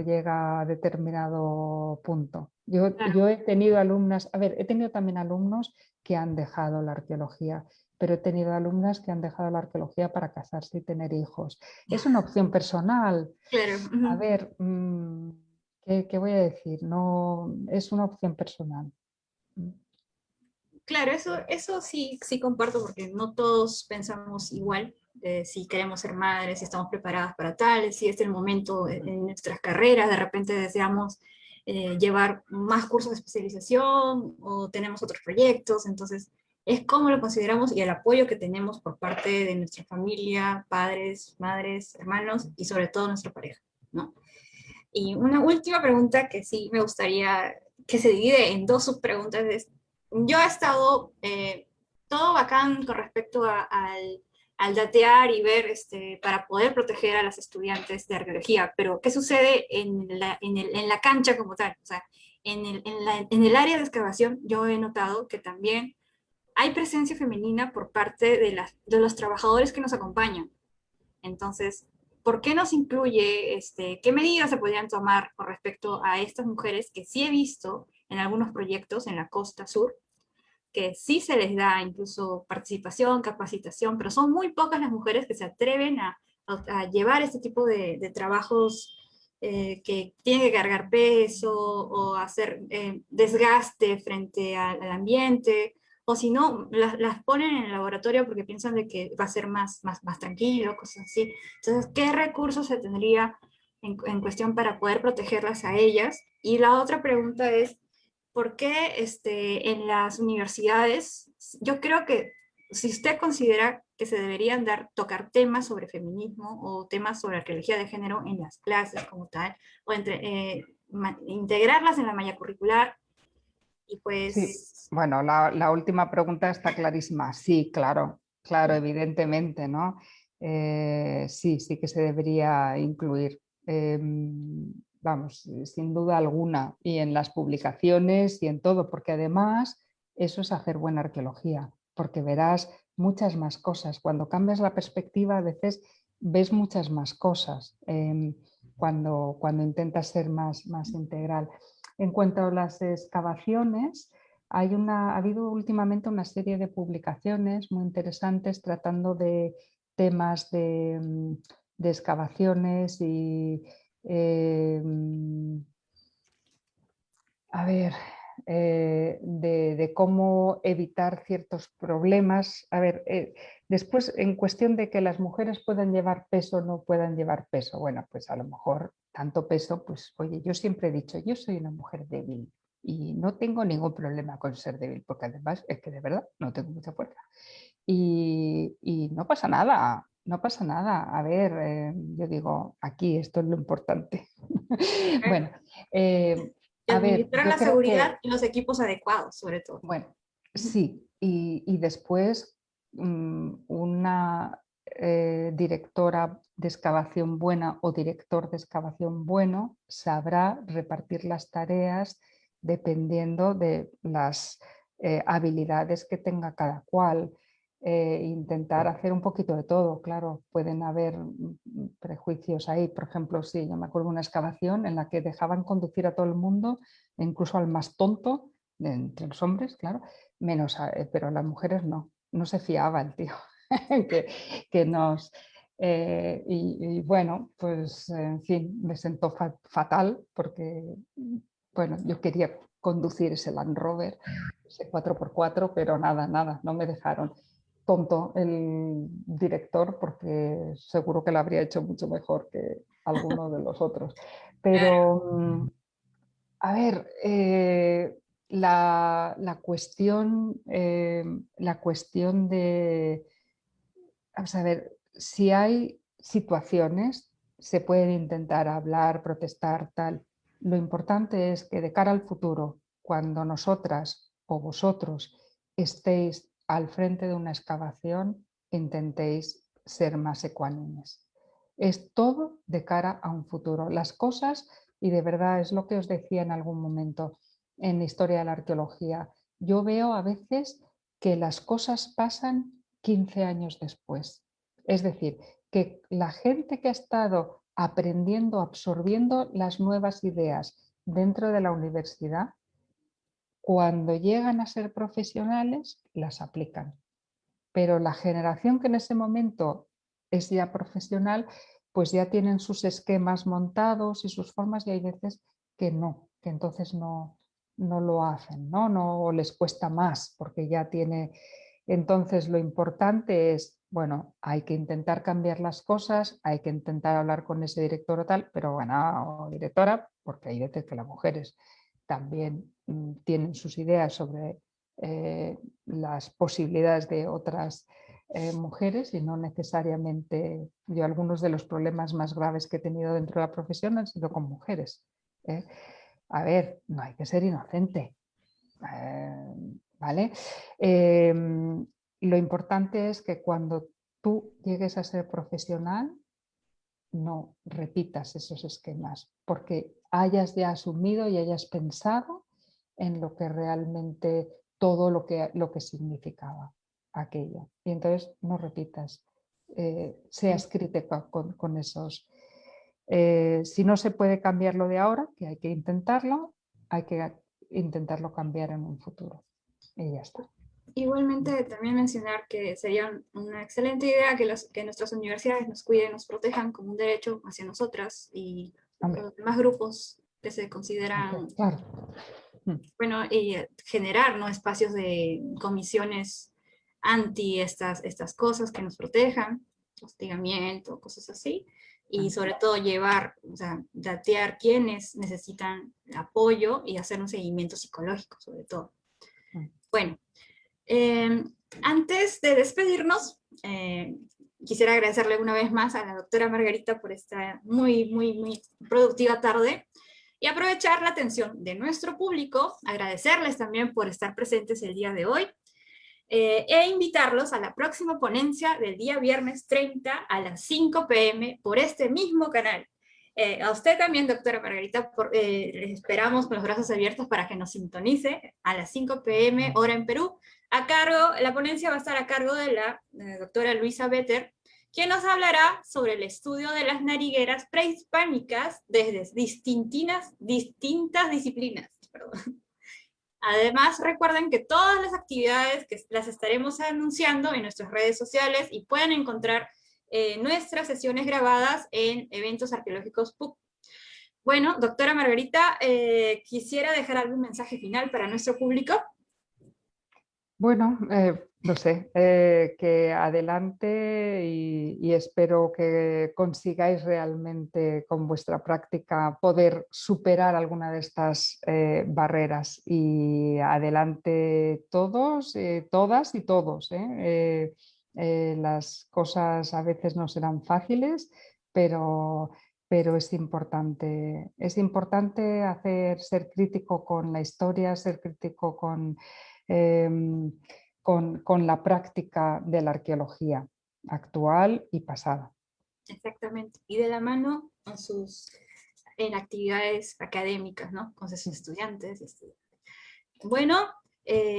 llega a determinado punto. claro, Yo he tenido alumnas, a ver, he tenido también alumnos que han dejado la arqueología, pero he tenido alumnas que han dejado la arqueología para casarse y tener hijos. Es una opción personal. claro. A Ujú. ver, ¿qué voy a decir? No, es una opción personal. Claro, eso sí, sí comparto porque no todos pensamos igual. Si queremos ser madres, si estamos preparadas para tal, si es el momento en nuestras carreras, de repente deseamos llevar más cursos de especialización o tenemos otros proyectos, entonces es como lo consideramos y el apoyo que tenemos por parte de nuestra familia, padres, madres, hermanos y sobre todo nuestra pareja, ¿no? Y una última pregunta que sí me gustaría, que se divide en dos subpreguntas, es, yo he estado todo bacán con respecto al datear y ver para poder proteger a las estudiantes de arqueología, pero ¿qué sucede en la cancha como tal? O sea, en el área de excavación yo he notado que también hay presencia femenina por parte de los trabajadores que nos acompañan. Entonces, ¿por qué no se incluye, qué medidas se podrían tomar con respecto a estas mujeres que sí he visto en algunos proyectos en la costa sur, que sí se les da incluso participación, capacitación, pero son muy pocas las mujeres que se atreven a llevar este tipo de trabajos que tienen que cargar peso o hacer desgaste frente al ambiente, o si no, las ponen en el laboratorio porque piensan de que va a ser más tranquilo, cosas así. Entonces, ¿qué recursos se tendría en cuestión para poder protegerlas a ellas? Y la otra pregunta es, ¿por qué en las universidades? Yo creo que si usted considera que se deberían tocar temas sobre feminismo o temas sobre arqueología de género en las clases como tal, o integrarlas en la malla curricular, y Sí, pues, bueno, la última pregunta está clarísima. Sí, claro, claro, evidentemente, ¿no? Sí, sí que se debería incluir, vamos, sin duda alguna, y en las publicaciones y en todo, porque además eso es hacer buena arqueología, porque verás muchas más cosas. Cuando cambias la perspectiva, a veces ves muchas más cosas cuando intentas ser más integral. En cuanto a las excavaciones, ha habido últimamente una serie de publicaciones muy interesantes tratando de temas de excavaciones y a ver, de cómo evitar ciertos problemas. A ver, después en cuestión de que las mujeres puedan llevar peso o no puedan llevar peso, bueno, pues a lo mejor tanto peso, pues oye, yo siempre he dicho, yo soy una mujer débil y no tengo ningún problema con ser débil, porque además es que de verdad no tengo mucha fuerza. Y no pasa nada, no pasa nada. A ver, yo digo, aquí esto es lo importante. Bueno, Y a ver, administrar yo la creo seguridad que, y los equipos adecuados, sobre todo. bueno, Ujú. sí, y después una directora de excavación buena o director de excavación bueno sabrá repartir las tareas dependiendo de las habilidades que tenga cada cual. Intentar hacer un poquito de todo, claro, pueden haber prejuicios ahí. Por ejemplo, sí, yo me acuerdo de una excavación en la que dejaban conducir a todo el mundo, incluso al más tonto, entre los hombres, claro, menos pero las mujeres no, no se fiaban, tío, que nos... y bueno, pues en fin, me sentó fatal porque, bueno, yo quería conducir ese Land Rover, ese 4x4, pero nada, nada, no me dejaron. Tonto el director porque seguro que lo habría hecho mucho mejor que alguno de los otros. Claro. Pero, a ver, la cuestión de, vamos a ver, si hay situaciones, se pueden intentar hablar, protestar, tal. Lo importante es que de cara al futuro, cuando nosotras o vosotros estéis al frente de una excavación, intentéis ser más ecuánimes. Es todo de cara a un futuro. Las cosas, y de verdad es lo que os decía en algún momento en la historia de la arqueología, yo veo a veces que las cosas pasan 15 años después. Es decir, que la gente que ha estado aprendiendo, absorbiendo las nuevas ideas dentro de la universidad, cuando llegan a ser profesionales, las aplican. Pero la generación que en ese momento es ya profesional, pues ya tienen sus esquemas montados y sus formas y hay veces que no, que entonces no lo hacen, no les cuesta más porque ya tiene. Entonces lo importante es, bueno, hay que intentar cambiar las cosas, hay que intentar hablar con ese director o tal, pero bueno, o directora, porque hay veces que las mujeres también tienen sus ideas sobre las posibilidades de otras mujeres y no necesariamente. Yo algunos de los problemas más graves que he tenido dentro de la profesión han sido con mujeres. ¿Eh? A ver, no hay que ser inocente, ¿vale? Lo importante es que cuando tú llegues a ser profesional no repitas esos esquemas, porque hayas ya asumido y hayas pensado en lo que realmente, todo lo que significaba aquello. Y entonces no repitas, seas crítica con esos. Si no se puede cambiarlo de ahora, que hay que intentarlo cambiar en un futuro. Y ya está. Igualmente, también mencionar que sería una excelente idea que nuestras universidades nos cuiden, nos protejan como un derecho hacia nosotras y Hombre, los demás grupos que se consideran, claro. bueno, y generar, ¿no?, espacios de comisiones anti estas cosas que nos protejan, hostigamiento, cosas así, y sobre todo llevar, o sea, datear quienes necesitan apoyo y hacer un seguimiento psicológico, sobre todo. Bueno, eh, antes de despedirnos, quisiera agradecerle una vez más a la doctora Margarita por esta muy productiva tarde y aprovechar la atención de nuestro público, agradecerles también por estar presentes el día de hoy e invitarlos a la próxima ponencia del día viernes 30 a las 5 p.m. por este mismo canal. A usted también, doctora Margarita, les esperamos con los brazos abiertos para que nos sintonice a las 5 p.m. hora en Perú. La ponencia va a estar a cargo de la doctora Luisa Vetter, quien nos hablará sobre el estudio de las narigueras prehispánicas desde distintas disciplinas. Perdón. Además, recuerden que todas las actividades que las estaremos anunciando en nuestras redes sociales y pueden encontrar nuestras sesiones grabadas en Eventos Arqueológicos PUC. Bueno, doctora Margarita, quisiera dejar algún mensaje final para nuestro público. Bueno, no sé, que adelante y espero que consigáis realmente con vuestra práctica poder superar alguna de estas barreras. Y adelante todos, todas y todos. Las cosas a veces no serán fáciles, pero es importante ser crítico con la historia, ser crítico em, con la práctica de la arqueología actual y pasada. Exactamente, y de la mano en actividades académicas, ¿no? Con sus estudiantes. Bueno,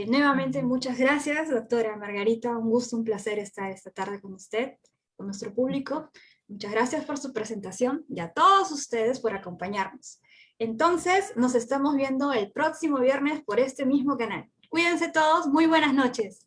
nuevamente muchas gracias, doctora Margarita, un gusto, un placer estar esta tarde con usted, con nuestro público. Muchas gracias por su presentación y a todos ustedes por acompañarnos. Entonces, nos estamos viendo el próximo viernes por este mismo canal. Cuídense todos, muy buenas noches.